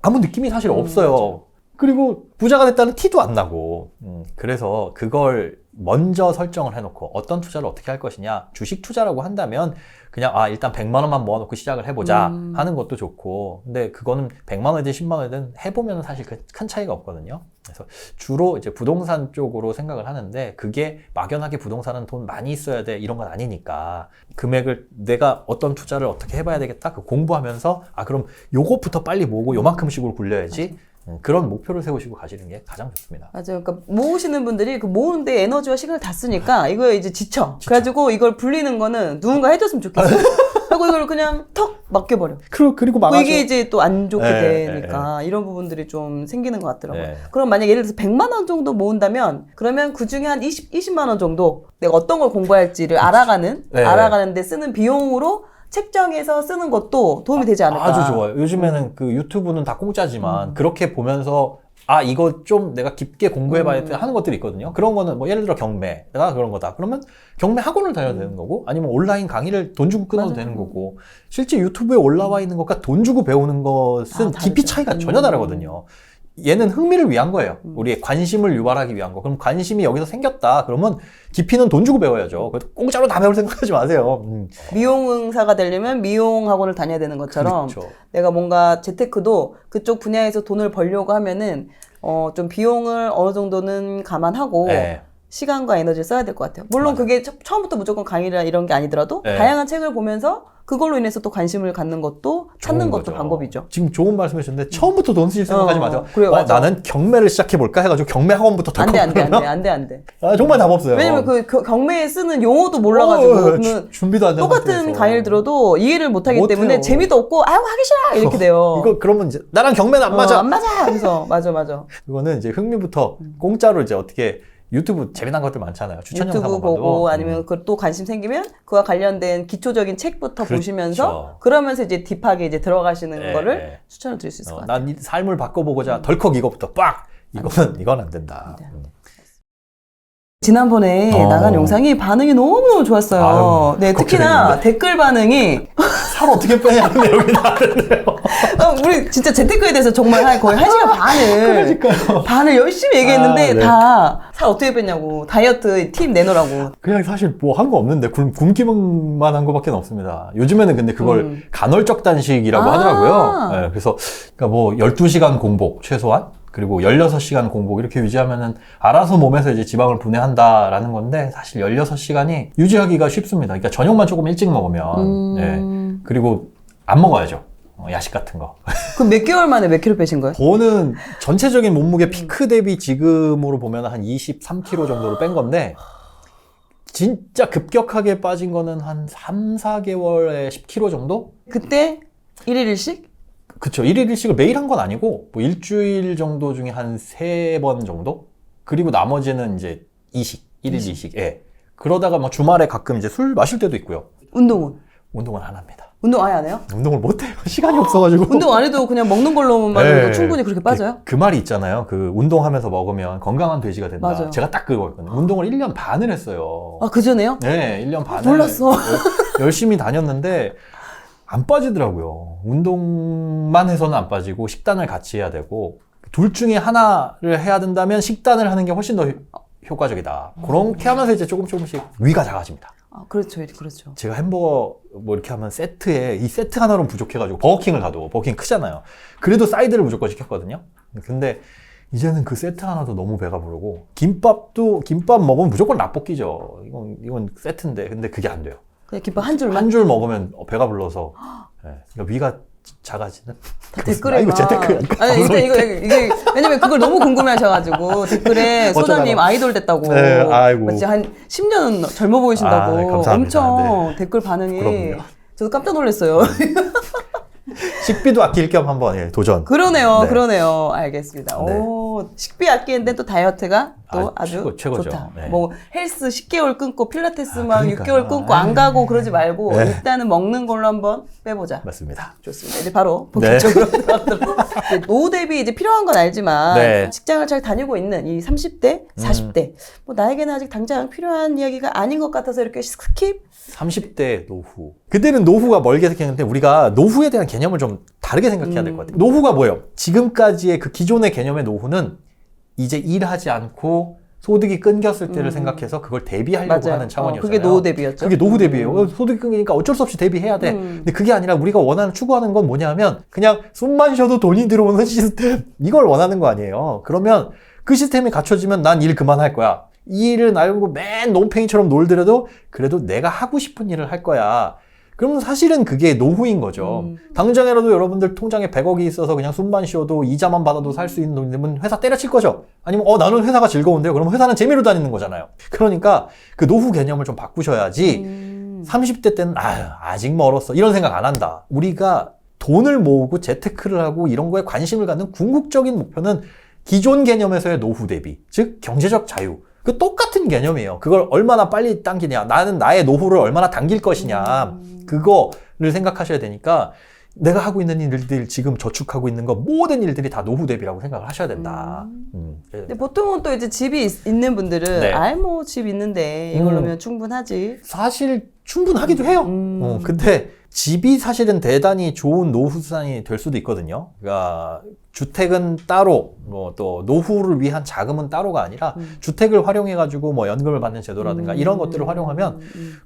[SPEAKER 2] 아무 느낌이 사실 없어요. 그리고 부자가 됐다는 티도 안 나고. 그래서 그걸 먼저 설정을 해놓고 어떤 투자를 어떻게 할 것이냐. 주식 투자라고 한다면 그냥 일단 100만 원만 모아놓고 시작을 해보자 하는 것도 좋고, 근데 그거는 100만 원이든 10만 원이든 해보면 사실 큰 차이가 없거든요. 그래서 주로 이제 부동산 쪽으로 생각을 하는데, 그게 막연하게 부동산은 돈 많이 있어야 돼 이런 건 아니니까, 금액을 내가 어떤 투자를 어떻게 해봐야 되겠다, 그 공부하면서 그럼 요것부터 빨리 모으고 요만큼씩으로 굴려야지. 그런 목표를 세우시고 가시는 게 가장 좋습니다.
[SPEAKER 1] 맞아요. 그러니까 모으시는 분들이 그 모으는데 에너지와 시간을 다 쓰니까 이거에 이제 지쳐. 그래가지고 이걸 불리는 거는 누군가 해줬으면 좋겠어. 하고 이걸 그냥 턱 맡겨버려.
[SPEAKER 2] 그리고 망하죠.
[SPEAKER 1] 이게 이제 또 안 좋게 되니까 이런 부분들이 좀 생기는 것 같더라고요. 그럼 만약 예를 들어서 100만 원 정도 모은다면, 그러면 그 중에 한 20만 원 정도 내가 어떤 걸 공부할지를 알아가는데 쓰는 비용으로 책정해서 쓰는 것도 도움이 되지 않을까.
[SPEAKER 2] 아주 좋아요. 요즘에는 그 유튜브는 다 공짜지만 그렇게 보면서 이거 좀 내가 깊게 공부해봐야 돼 하는 것들이 있거든요. 그런 거는 뭐 예를 들어 경매가 그런 거다. 그러면 경매 학원을 다녀도 되는 거고, 아니면 온라인 강의를 돈 주고 끊어도 되는 거고, 실제 유튜브에 올라와 있는 것과 돈 주고 배우는 것은 깊이 차이가 전혀 다르거든요. 얘는 흥미를 위한 거예요. 우리의 관심을 유발하기 위한 거. 그럼 관심이 여기서 생겼다. 그러면 깊이는 돈 주고 배워야죠. 공짜로 다 배울 생각하지 마세요.
[SPEAKER 1] 미용의사가 되려면 미용 학원을 다녀야 되는 것처럼,
[SPEAKER 2] 그렇죠.
[SPEAKER 1] 내가 뭔가 재테크도 그쪽 분야에서 돈을 벌려고 하면은 좀 비용을 어느 정도는 감안하고 시간과 에너지를 써야 될 것 같아요. 물론 그게 처음부터 무조건 강의나 이런 게 아니더라도 다양한 책을 보면서 그걸로 인해서 또 관심을 갖는 것도 찾는 것도
[SPEAKER 2] 거죠.
[SPEAKER 1] 방법이죠.
[SPEAKER 2] 지금 좋은 말씀 해주셨는데 처음부터 돈 쓰실 생각하지 마세요.
[SPEAKER 1] 그래요, 맞아.
[SPEAKER 2] 나는 경매를 시작해볼까 해가지고 경매 학원부터 덜컥
[SPEAKER 1] 안 돼.
[SPEAKER 2] 아, 정말 답 없어요.
[SPEAKER 1] 왜냐면 그 경매에 쓰는 용어도 몰라가지고
[SPEAKER 2] 준비도 안 된
[SPEAKER 1] 똑같은
[SPEAKER 2] 상태에서.
[SPEAKER 1] 강의를 들어도 이해를 못하기
[SPEAKER 2] 못해요.
[SPEAKER 1] 때문에 재미도 없고 아유 하기 싫어 이렇게 돼요.
[SPEAKER 2] 이거 그러면 이제 나랑 경매는 안 맞아.
[SPEAKER 1] 안 맞아. 그래서 맞아.
[SPEAKER 2] 이거는 이제 흥미부터 공짜로 이제 어떻게 유튜브 재미난 것들 많잖아요. 추천 영상
[SPEAKER 1] 유튜브 보고 아니면 그 또 관심 생기면 그와 관련된 기초적인 책부터
[SPEAKER 2] 그렇죠.
[SPEAKER 1] 보시면서 그러면서 이제 딥하게 이제 들어가시는
[SPEAKER 2] 네,
[SPEAKER 1] 거를
[SPEAKER 2] 네.
[SPEAKER 1] 추천을 드릴 수 있을 것 같아요.
[SPEAKER 2] 난 이 삶을 바꿔보고자 덜컥 이거부터 빡! 이건 안 된다.
[SPEAKER 1] 지난번에 나간 영상이 반응이 너무너무 좋았어요.
[SPEAKER 2] 아유,
[SPEAKER 1] 네, 특히나 댓글 반응이
[SPEAKER 2] 살 어떻게 빼냐는 내용이 나왔는데요.
[SPEAKER 1] 우리 진짜 재테크에 대해서 정말 거의 1시간
[SPEAKER 2] 그러니까요.
[SPEAKER 1] 반을 열심히 얘기했는데
[SPEAKER 2] 네.
[SPEAKER 1] 다 살 어떻게 뺐냐고 다이어트 팁 내놓으라고.
[SPEAKER 2] 그냥 사실 뭐 한 거 없는데 굶기만 한 거밖에 없습니다. 요즘에는 근데 그걸 간헐적 단식이라고 하더라고요. 네, 그래서 그러니까 뭐 12시간 공복 최소한 그리고 16시간 공복 이렇게 유지하면은 알아서 몸에서 이제 지방을 분해한다라는 건데 사실 16시간이 유지하기가 쉽습니다. 그러니까 저녁만 조금 일찍 먹으면 네. 그리고 안 먹어야죠. 야식 같은 거.
[SPEAKER 1] 그럼 몇 개월 만에 몇 킬로 빼신 거예요?
[SPEAKER 2] 저는 전체적인 몸무게 피크 대비 지금으로 보면 한 23kg 정도로 뺀 건데 진짜 급격하게 빠진 거는 한 3, 4개월에 10kg 정도?
[SPEAKER 1] 그때 1일 1식?
[SPEAKER 2] 그쵸. 1일 1식을 매일 한 건 아니고 뭐 일주일 정도 중에 한 3번 정도? 그리고 나머지는 이제 2식, 1일 2식. 예. 그러다가 뭐 주말에 가끔 이제 술 마실 때도 있고요.
[SPEAKER 1] 운동은
[SPEAKER 2] 안 합니다.
[SPEAKER 1] 운동 아예 안 해요?
[SPEAKER 2] 운동을 못 해요. 시간이 없어가지고.
[SPEAKER 1] 운동 안 해도 그냥 먹는 걸로만 해도
[SPEAKER 2] 네.
[SPEAKER 1] 충분히 그렇게 빠져요?
[SPEAKER 2] 그 말이 있잖아요. 그 운동하면서 먹으면 건강한 돼지가 된다.
[SPEAKER 1] 맞아요.
[SPEAKER 2] 제가 딱 그거였거든요. 운동을 1년 반을 했어요.
[SPEAKER 1] 아, 그전에요?
[SPEAKER 2] 네, 1년 반을.
[SPEAKER 1] 몰랐어.
[SPEAKER 2] 열심히 다녔는데 안 빠지더라고요. 운동만 해서는 안 빠지고 식단을 같이 해야 되고 둘 중에 하나를 해야 된다면 식단을 하는 게 훨씬 더 효과적이다. 그렇게 하면서 이제 조금씩 위가 작아집니다.
[SPEAKER 1] 아, 그렇죠.
[SPEAKER 2] 제가 햄버거 뭐 이렇게 하면 세트에 이 세트 하나로 부족해가지고 버거킹을 가도 버거킹 크잖아요. 그래도 사이드를 무조건 시켰거든요. 근데 이제는 그 세트 하나도 너무 배가 부르고 김밥 먹으면 무조건 라볶이죠. 이건 세트인데 근데 그게 안 돼요.
[SPEAKER 1] 그냥 김밥 한 줄만?
[SPEAKER 2] 한 줄 먹으면 배가 불러서 네. 그러니까 위가 작아지는.
[SPEAKER 1] 댓글에
[SPEAKER 2] 이거 재테크.
[SPEAKER 1] 아니 이게 왜냐면 그걸 너무 궁금해하셔가지고 댓글에 소장님 아이돌 됐다고.
[SPEAKER 2] 네, 아이고.
[SPEAKER 1] 진짜 한 10년 젊어 보이신다고.
[SPEAKER 2] 네, 감사합니다.
[SPEAKER 1] 엄청
[SPEAKER 2] 네.
[SPEAKER 1] 댓글 반응이.
[SPEAKER 2] 그럼요.
[SPEAKER 1] 저도 깜짝 놀랐어요.
[SPEAKER 2] 식비도 아낄 겸 한번 도전.
[SPEAKER 1] 그러네요.
[SPEAKER 2] 네.
[SPEAKER 1] 알겠습니다.
[SPEAKER 2] 네.
[SPEAKER 1] 오, 식비 아끼는데 또 다이어트가 또 아주
[SPEAKER 2] 최고죠.
[SPEAKER 1] 좋다.
[SPEAKER 2] 네.
[SPEAKER 1] 뭐 헬스 10개월 끊고 필라테스 막
[SPEAKER 2] 그러니까.
[SPEAKER 1] 6개월 끊고 안 가고 그러지 말고
[SPEAKER 2] 네.
[SPEAKER 1] 일단은 먹는 걸로 한번 빼보자.
[SPEAKER 2] 맞습니다.
[SPEAKER 1] 좋습니다. 이제 바로
[SPEAKER 2] 네.
[SPEAKER 1] 본격적으로 들어가도록. 이제 노후 대비 이제 필요한 건 알지만
[SPEAKER 2] 네.
[SPEAKER 1] 직장을 잘 다니고 있는 이 30대, 40대 뭐 나에게는 아직 당장 필요한 이야기가 아닌 것 같아서 이렇게 스킵.
[SPEAKER 2] 30대 노후. 그때는 노후가 멀게 생각했는데 우리가 노후에 대한 개념을 좀 다르게 생각해야 될 것 같아요. 노후가 뭐예요? 지금까지의 그 기존의 개념의 노후는 이제 일하지 않고 소득이 끊겼을 때를 생각해서 그걸 대비하려고
[SPEAKER 1] 맞아요.
[SPEAKER 2] 하는 차원이었잖아요.
[SPEAKER 1] 그게 노후 대비였죠.
[SPEAKER 2] 그게 노후 대비예요. 소득이 끊기니까 어쩔 수 없이 대비해야 돼. 근데 그게 아니라 우리가 원하는 추구하는 건 뭐냐면 그냥 숨만 쉬어도 돈이 들어오는 시스템. 이걸 원하는 거 아니에요. 그러면 그 시스템이 갖춰지면 난 일 그만할 거야. 이 일을 알고 맨 논팽이처럼 놀더라도 그래도 내가 하고 싶은 일을 할 거야. 그러면 사실은 그게 노후인 거죠. 당장이라도 여러분들 통장에 100억이 있어서 그냥 숨만 쉬어도 이자만 받아도 살 수 있는 돈이면 회사 때려칠 거죠. 아니면 나는 회사가 즐거운데요. 그러면 회사는 재미로 다니는 거잖아요. 그러니까 그 노후 개념을 좀 바꾸셔야지 30대 때는 아직 멀었어 이런 생각 안 한다. 우리가 돈을 모으고 재테크를 하고 이런 거에 관심을 갖는 궁극적인 목표는 기존 개념에서의 노후 대비, 즉 경제적 자유. 그 똑같은 개념이에요. 그걸 얼마나 빨리 당기냐, 나는 나의 노후를 얼마나 당길 것이냐, 그거를 생각하셔야 되니까 내가 하고 있는 일들, 지금 저축하고 있는 거 모든 일들이 다 노후 대비라고 생각을 하셔야 된다.
[SPEAKER 1] 근데 보통은 또 이제 집이 있는 분들은
[SPEAKER 2] 네.
[SPEAKER 1] 뭐 집 있는데 이걸로면 충분하지.
[SPEAKER 2] 사실 충분하기도 해요. 근데 집이 사실은 대단히 좋은 노후 수단이 될 수도 있거든요. 그러니까 주택은 따로, 뭐 또 노후를 위한 자금은 따로가 아니라 주택을 활용해가지고 뭐 연금을 받는 제도라든가 이런 것들을 활용하면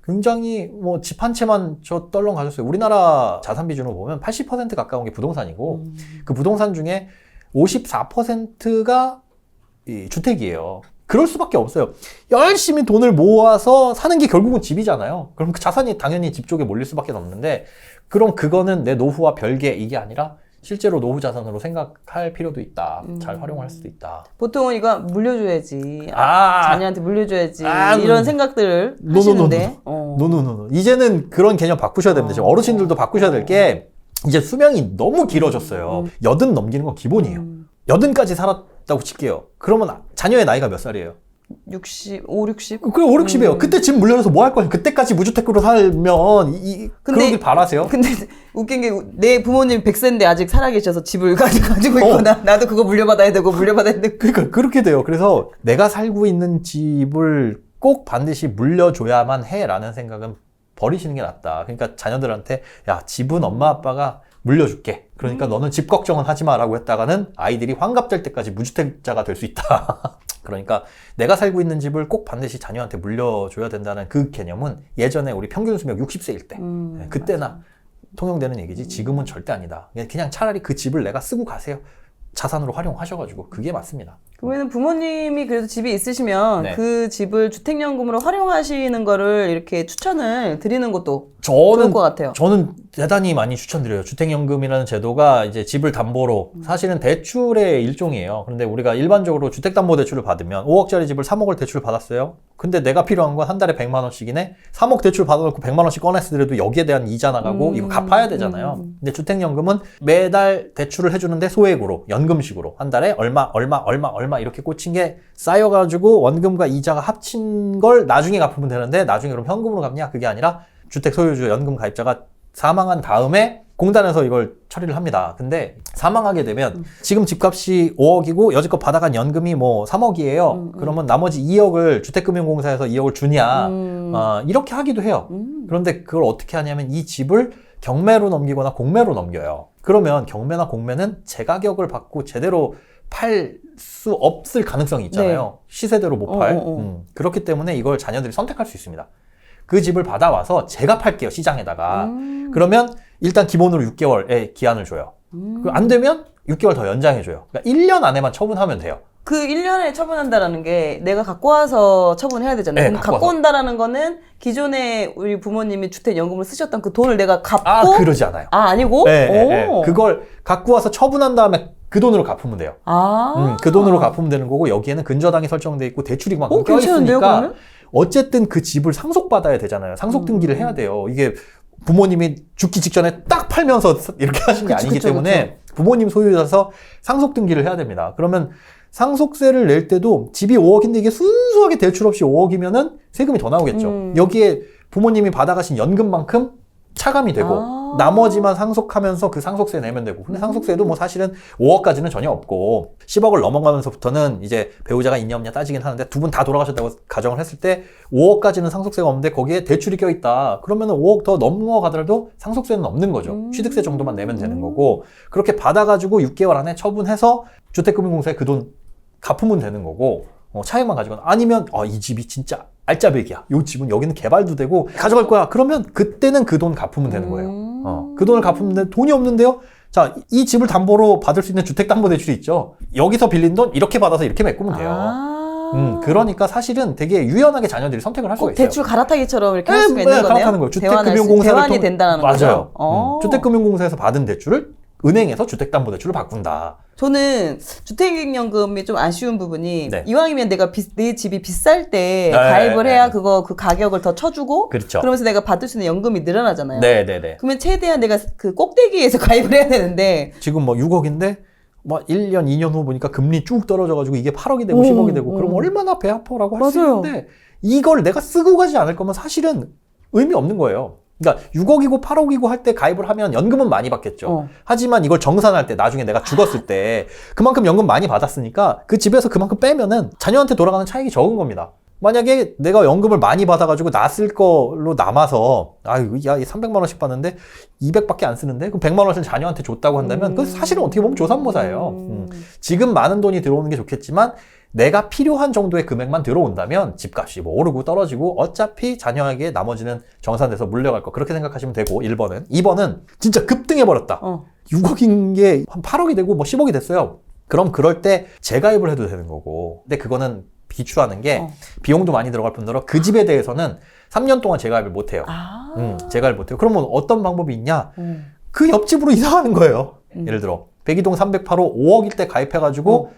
[SPEAKER 2] 굉장히 뭐 집 한 채만 저 떨렁 가졌어요. 우리나라 자산 비중을 보면 80% 가까운 게 부동산이고 그 부동산 중에 54%가 이 주택이에요. 그럴 수밖에 없어요. 열심히 돈을 모아서 사는 게 결국은 집이잖아요. 그럼 그 자산이 당연히 집 쪽에 몰릴 수밖에 없는데, 그럼 그거는 내 노후와 별개 이게 아니라 실제로 노후 자산으로 생각할 필요도 있다. 잘 활용할 수도 있다.
[SPEAKER 1] 보통은 이거 물려줘야지.
[SPEAKER 2] 아.
[SPEAKER 1] 자녀한테 물려줘야지. 이런 생각들을 하시는데.
[SPEAKER 2] 노노노노. 이제는 그런 개념 바꾸셔야 됩니다. 지금 어르신들도 바꾸셔야 될 게, 이제 수명이 너무 길어졌어요. 80 넘기는 건 기본이에요. 80까지 살았다고 칠게요. 그러면 자녀의 나이가 몇 살이에요?
[SPEAKER 1] 60, 5, 60?
[SPEAKER 2] 그게 5, 60이에요. 그때 집 물려줘서 뭐 할 거예요? 그때까지 무주택으로 살면, 그러길 바라세요?
[SPEAKER 1] 근데 웃긴 게 내 부모님 100세인데 아직 살아계셔서 집을 가지고 있구나. 나도 그거 물려받아야 되고,
[SPEAKER 2] 그러니까, 그렇게 돼요. 그래서 내가 살고 있는 집을 꼭 반드시 물려줘야만 해. 라는 생각은 버리시는 게 낫다. 그러니까 자녀들한테, 야, 집은 엄마 아빠가 물려줄게. 그러니까 너는 집 걱정은 하지 마라고 했다가는 아이들이 환갑될 때까지 무주택자가 될 수 있다. 그러니까 내가 살고 있는 집을 꼭 반드시 자녀한테 물려줘야 된다는 그 개념은 예전에 우리 평균 수명 60세일 때 그때나 통용되는 얘기지 지금은 절대 아니다. 그냥 차라리 그 집을 내가 쓰고 가세요. 자산으로 활용하셔가지고 그게 맞습니다.
[SPEAKER 1] 그러면 부모님이 그래도 집이 있으시면
[SPEAKER 2] 네.
[SPEAKER 1] 그 집을 주택연금으로 활용하시는 거를 이렇게 추천을 드리는 것도 좋을 것 같아요.
[SPEAKER 2] 저는 대단히 많이 추천드려요. 주택연금이라는 제도가 이제 집을 담보로 사실은 대출의 일종이에요. 그런데 우리가 일반적으로 주택담보대출을 받으면 5억짜리 집을 3억을 대출 받았어요. 근데 내가 필요한 건 한 달에 100만 원씩이네. 3억 대출 받아놓고 100만 원씩 꺼냈으더라도 여기에 대한 이자 나가고 이거 갚아야 되잖아요. 근데 주택연금은 매달 대출을 해주는데 소액으로 연금식으로 한 달에 얼마 이렇게 꽂힌 게 쌓여가지고 원금과 이자가 합친 걸 나중에 갚으면 되는데 나중에 그럼 현금으로 갚냐? 그게 아니라 주택 소유주 연금 가입자가 사망한 다음에 공단에서 이걸 처리를 합니다. 근데 사망하게 되면 지금 집값이 5억이고 여지껏 받아간 연금이 뭐 3억이에요. 그러면 나머지 2억을 주택금융공사에서 2억을 주냐 이렇게 하기도 해요. 그런데 그걸 어떻게 하냐면 이 집을 경매로 넘기거나 공매로 넘겨요. 그러면 경매나 공매는 제가격을 받고 제대로 팔 수 없을 가능성이 있잖아요. 네. 시세대로 못 팔. 그렇기 때문에 이걸 자녀들이 선택할 수 있습니다. 그 집을 받아와서 제가 팔게요, 시장에다가. 그러면 일단 기본으로 6개월의 기한을 줘요. 안 되면 6개월 더 연장해줘요. 그러니까 1년 안에만 처분하면 돼요.
[SPEAKER 1] 그 1년에 처분한다라는 게 내가 갖고 와서 처분해야 되잖아요.
[SPEAKER 2] 네,
[SPEAKER 1] 그럼 갖고 온다라는 거는 기존에 우리 부모님이 주택연금을 쓰셨던 그 돈을 내가 갚고.
[SPEAKER 2] 아, 그러지 않아요.
[SPEAKER 1] 아, 아니고?
[SPEAKER 2] 네, 네. 그걸 갖고 와서 처분한 다음에 그 돈으로 갚으면 돼요. 그 돈으로 갚으면 되는 거고 여기에는 근저당이 설정돼 있고 대출이 막 껴있으니까 어쨌든 그 집을 상속받아야 되잖아요. 상속 등기를 해야 돼요. 이게 부모님이 죽기 직전에 딱 팔면서 이렇게 하신 게 아니기 때문에 부모님 소유자서 상속 등기를 해야 됩니다. 그러면 상속세를 낼 때도 집이 5억인데 이게 순수하게 대출 없이 5억이면은 세금이 더 나오겠죠. 여기에 부모님이 받아가신 연금만큼 차감이 되고 나머지만 상속하면서 그 상속세 내면 되고 근데 상속세도 뭐 사실은 5억까지는 전혀 없고 10억을 넘어가면서부터는 이제 배우자가 있냐 없냐 따지긴 하는데 두 분 다 돌아가셨다고 가정을 했을 때 5억까지는 상속세가 없는데 거기에 대출이 껴있다 그러면은 5억 더 넘어가더라도 상속세는 없는 거죠. 취득세 정도만 내면 되는 거고 그렇게 받아가지고 6개월 안에 처분해서 주택금융공사에 그 돈 갚으면 되는 거고 차액만 가지고는 아니면 이 집이 진짜 알짜배기야. 이 집은 여기는 개발도 되고 가져갈 거야. 그러면 그때는 그 돈 갚으면 되는 거예요. 그 돈을 갚으면 되는데 돈이 없는데요. 자, 이 집을 담보로 받을 수 있는 주택담보대출이 있죠. 여기서 빌린 돈 이렇게 받아서 이렇게 메꾸면 돼요. 그러니까 사실은 되게 유연하게 자녀들이 선택을 할 수가 있어요.
[SPEAKER 1] 대출 갈아타기처럼 이렇게 할 수가 있는 거네요.
[SPEAKER 2] 갈아타는 거예요. 주택금융공사를
[SPEAKER 1] 대환이 된다는 거죠.
[SPEAKER 2] 맞아요. 주택금융공사에서 받은 대출을 은행에서 주택담보대출을 바꾼다.
[SPEAKER 1] 저는 주택연금이 좀 아쉬운 부분이 이왕이면 내 집이 비쌀 때 가입을 해야 그 가격을 더 쳐주고
[SPEAKER 2] 그렇죠.
[SPEAKER 1] 그러면서 내가 받을 수 있는 연금이 늘어나잖아요.
[SPEAKER 2] 네네네.
[SPEAKER 1] 그러면 최대한 내가 그 꼭대기에서 가입을 해야 되는데
[SPEAKER 2] 지금 뭐 6억인데 뭐 1년, 2년 후 보니까 금리 쭉 떨어져가지고 이게 8억이 되고 10억이 되고 그럼 얼마나 배 아파라고 할 수 있는데 이걸 내가 쓰고 가지 않을 거면 사실은 의미 없는 거예요. 그러니까 6억이고 8억이고 할 때 가입을 하면 연금은 많이 받겠죠. 하지만 이걸 정산할 때 나중에 내가 죽었을 때 그만큼 연금 많이 받았으니까 그 집에서 그만큼 빼면은 자녀한테 돌아가는 차익이 적은 겁니다. 만약에 내가 연금을 많이 받아가지고 나 쓸 걸로 남아서 야 300만 원씩 받는데 200밖에 안 쓰는데 그럼 100만 원을 자녀한테 줬다고 한다면 그건 사실은 어떻게 보면 조삼모사예요. 지금 많은 돈이 들어오는 게 좋겠지만 내가 필요한 정도의 금액만 들어온다면 집값이 뭐 오르고 떨어지고 어차피 자녀에게 나머지는 정산돼서 물려갈 거 그렇게 생각하시면 되고 1번은 2번은 진짜 급등해버렸다. 6억인 게 한 8억이 되고 뭐 10억이 됐어요. 그럼 그럴 때 재가입을 해도 되는 거고 근데 그거는 비추하는 게 비용도 많이 들어갈 뿐더러 그 집에 대해서는 3년 동안 재가입을 못 해요. 재가입을 못 해요. 그러면 어떤 방법이 있냐? 그 옆집으로 이사 가는 거예요. 예를 들어 102동 308호 5억일 때 가입해가지고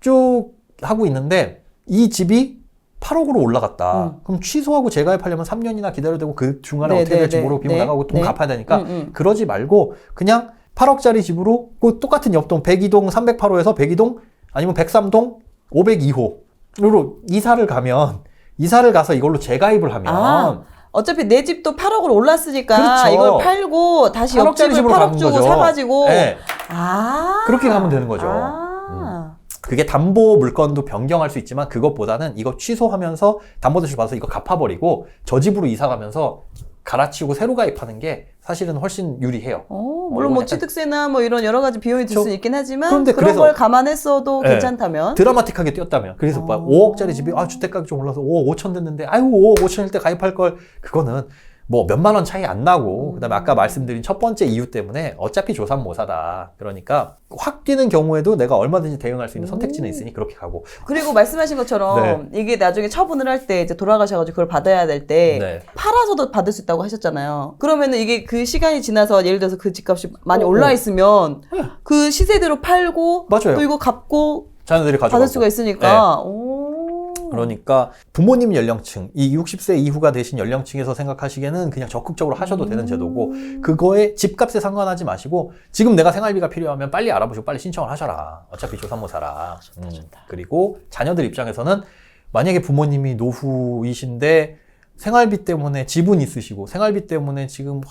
[SPEAKER 2] 쭉 하고 있는데 이 집이 8억으로 올라갔다. 그럼 취소하고 재가입하려면 3년이나 기다려야 되고 그 중간에 어떻게 될지 모르고 비용 나가고 돈 갚아야 되니까 그러지 말고 그냥 8억짜리 집으로 그 똑같은 옆동 102동 308호에서 102동 아니면 103동 502호로 이사를 가서 이걸로 재가입을 하면
[SPEAKER 1] 어차피 내 집도 8억으로 올랐으니까
[SPEAKER 2] 그렇죠.
[SPEAKER 1] 이걸 팔고 다시 옆집을 8억 주고 사가지고
[SPEAKER 2] 네. 그렇게 가면 되는 거죠. 그게 담보 물건도 변경할 수 있지만 그것보다는 이거 취소하면서 담보대출 받아서 이거 갚아버리고 저 집으로 이사 가면서 갈아치우고 새로 가입하는 게 사실은 훨씬 유리해요.
[SPEAKER 1] 물론 뭐 취득세나 뭐 이런 여러 가지 비용이 들 수 있긴 하지만
[SPEAKER 2] 그런데
[SPEAKER 1] 그런 걸 감안했어도 괜찮다면
[SPEAKER 2] 드라마틱하게 뛰었다면 그래서 막 5억짜리 집이 주택가격 좀 올라서 5억 5천 됐는데 5억 5천일 때 가입할 걸 그거는 뭐 몇만 원 차이 안 나고 그다음에 아까 말씀드린 첫 번째 이유 때문에 어차피 조삼모사다. 그러니까 확 뛰는 경우에도 내가 얼마든지 대응할 수 있는 선택지는 있으니 그렇게 가고.
[SPEAKER 1] 그리고 말씀하신 것처럼 이게 나중에 처분을 할 때 이제 돌아가셔가지고 그걸 받아야 될 때 팔아서도 받을 수 있다고 하셨잖아요. 그러면은 이게 그 시간이 지나서 예를 들어서 그 집값이 많이 올라 있으면 그 시세대로 팔고 또 이거 갚고
[SPEAKER 2] 자녀들이 가져가고
[SPEAKER 1] 받을 수가 있으니까.
[SPEAKER 2] 그러니까 부모님 연령층, 이 60세 이후가 되신 연령층에서 생각하시기에는 그냥 적극적으로 하셔도 되는 제도고 그거에 집값에 상관하지 마시고 지금 내가 생활비가 필요하면 빨리 알아보시고 빨리 신청을 하셔라. 어차피 조삼모사라. 그리고 자녀들 입장에서는 만약에 부모님이 노후이신데 생활비 때문에 지분 있으시고 생활비 때문에 지금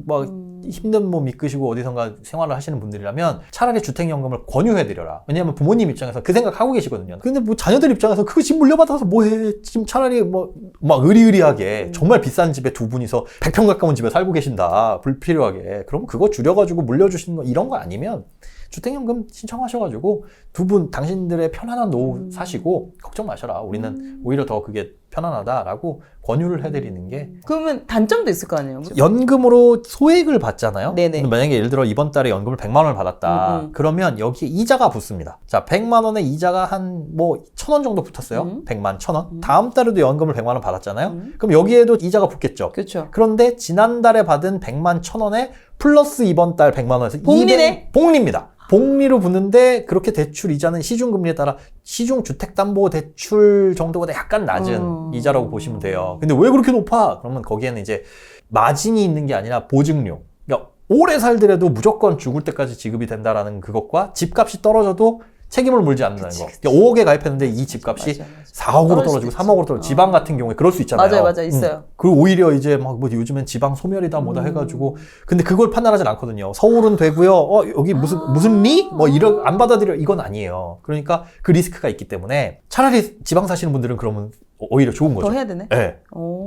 [SPEAKER 2] 막 힘든 몸 이끄시고 어디선가 생활을 하시는 분들이라면 차라리 주택연금을 권유해드려라. 왜냐하면 부모님 입장에서 그 생각하고 계시거든요. 근데 뭐 자녀들 입장에서 그거 집 물려받아서 뭐해. 지금 차라리 뭐 막 의리의리하게 정말 비싼 집에 두 분이서 100평 가까운 집에 살고 계신다. 불필요하게. 그럼 그거 줄여가지고 물려주시는 거 이런 거 아니면 주택연금 신청하셔가지고 두 분 당신들의 편안한 노후 사시고 걱정 마셔라. 우리는 오히려 더 그게 편안하다라고 권유를 해드리는 게.
[SPEAKER 1] 그러면 단점도 있을 거 아니에요?
[SPEAKER 2] 연금으로 소액을 받잖아요.
[SPEAKER 1] 네네.
[SPEAKER 2] 만약에 예를 들어 이번 달에 연금을 100만 원을 받았다. 그러면 여기에 이자가 붙습니다. 자, 100만 원의 이자가 한 뭐 1,000원 정도 붙었어요. 100만 1,000원. 다음 달에도 연금을 100만 원 받았잖아요. 그럼 여기에도 이자가 붙겠죠.
[SPEAKER 1] 그렇죠.
[SPEAKER 2] 그런데 지난달에 받은 100만 1,000원에 플러스 이번 달 100만 원에서
[SPEAKER 1] 복리네?
[SPEAKER 2] 복리입니다. 복리로 붙는데 그렇게 대출 이자는 시중금리에 따라 시중주택담보대출 정도보다 약간 낮은 이자라고 보시면 돼요. 근데 왜 그렇게 높아? 그러면 거기에는 이제 마진이 있는 게 아니라 보증료. 그러니까 오래 살더라도 무조건 죽을 때까지 지급이 된다라는 그것과 집값이 떨어져도 책임을 물지 않는다는 거. 그러니까 5억에 가입했는데 이 집값이 4억으로 떨어지고 3억으로 떨어지고 지방 같은 경우에 그럴 수 있잖아요.
[SPEAKER 1] 맞아요. 있어요.
[SPEAKER 2] 그리고 오히려 이제 막 뭐 요즘엔 지방 소멸이다 뭐다 해가지고 근데 그걸 판단하진 않거든요. 서울은 되고요. 여기 무슨 리? 뭐 이런 안 받아들여 이건 아니에요. 그러니까 그 리스크가 있기 때문에 차라리 지방 사시는 분들은 그러면 오히려 좋은 거죠.
[SPEAKER 1] 더 해야 되네.
[SPEAKER 2] 네.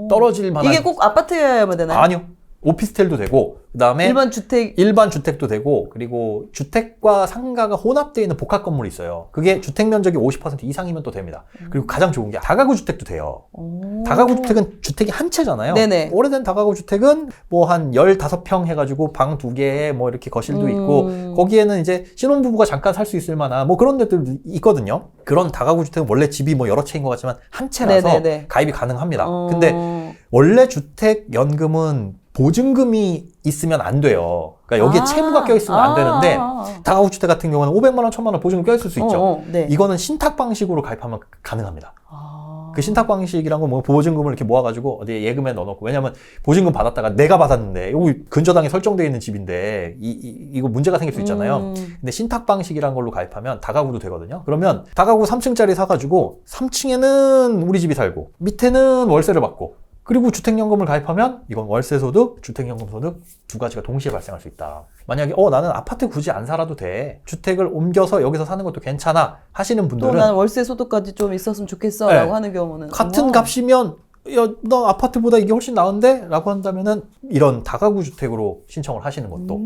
[SPEAKER 2] 떨어질 만한.
[SPEAKER 1] 이게 꼭 아파트여야만 되나요?
[SPEAKER 2] 아니요. 오피스텔도 되고 그다음에 일반 주택도 되고 그리고 주택과 상가가 혼합되어 있는 복합 건물이 있어요. 그게 주택 면적이 50% 이상이면 또 됩니다. 그리고 가장 좋은 게 다가구 주택도 돼요. 다가구 주택은 주택이 한 채잖아요.
[SPEAKER 1] 네네.
[SPEAKER 2] 오래된 다가구 주택은 뭐 한 15평 해가지고 방 2개에 뭐 이렇게 거실도 있고 거기에는 이제 신혼부부가 잠깐 살 수 있을 만한 뭐 그런 데들도 있거든요. 그런 다가구 주택은 원래 집이 뭐 여러 채인 것 같지만 한 채라서
[SPEAKER 1] 네네네.
[SPEAKER 2] 가입이 가능합니다. 근데 원래 주택 연금은 보증금이 있으면 안 돼요. 그러니까 여기에 채무가 껴있으면 안 되는데 다가구 주택 같은 경우는 500만 원, 1000만 원 보증금 껴있을 수 있죠.
[SPEAKER 1] 네.
[SPEAKER 2] 이거는 신탁 방식으로 가입하면 가능합니다. 그 신탁 방식이란 건 뭐 보증금을 이렇게 모아가지고 어디에 예금에 넣어놓고 왜냐면 보증금 받았다가 내가 받았는데 여기 근저당에 설정되어 있는 집인데 이거 문제가 생길 수 있잖아요. 근데 신탁 방식이란 걸로 가입하면 다가구도 되거든요. 그러면 다가구 3층짜리 사가지고 3층에는 우리 집이 살고 밑에는 월세를 받고 그리고 주택연금을 가입하면 이건 월세소득, 주택연금소득 두 가지가 동시에 발생할 수 있다. 만약에 나는 아파트 굳이 안 살아도 돼. 주택을 옮겨서 여기서 사는 것도 괜찮아 하시는 분들은
[SPEAKER 1] 또 나는 월세 소득까지 좀 있었으면 좋겠어
[SPEAKER 2] 네.
[SPEAKER 1] 라고 하는 경우는
[SPEAKER 2] 같은 값이면 야, 나 아파트보다 이게 훨씬 나은데? 라고 한다면은 이런 다가구 주택으로 신청을 하시는 것도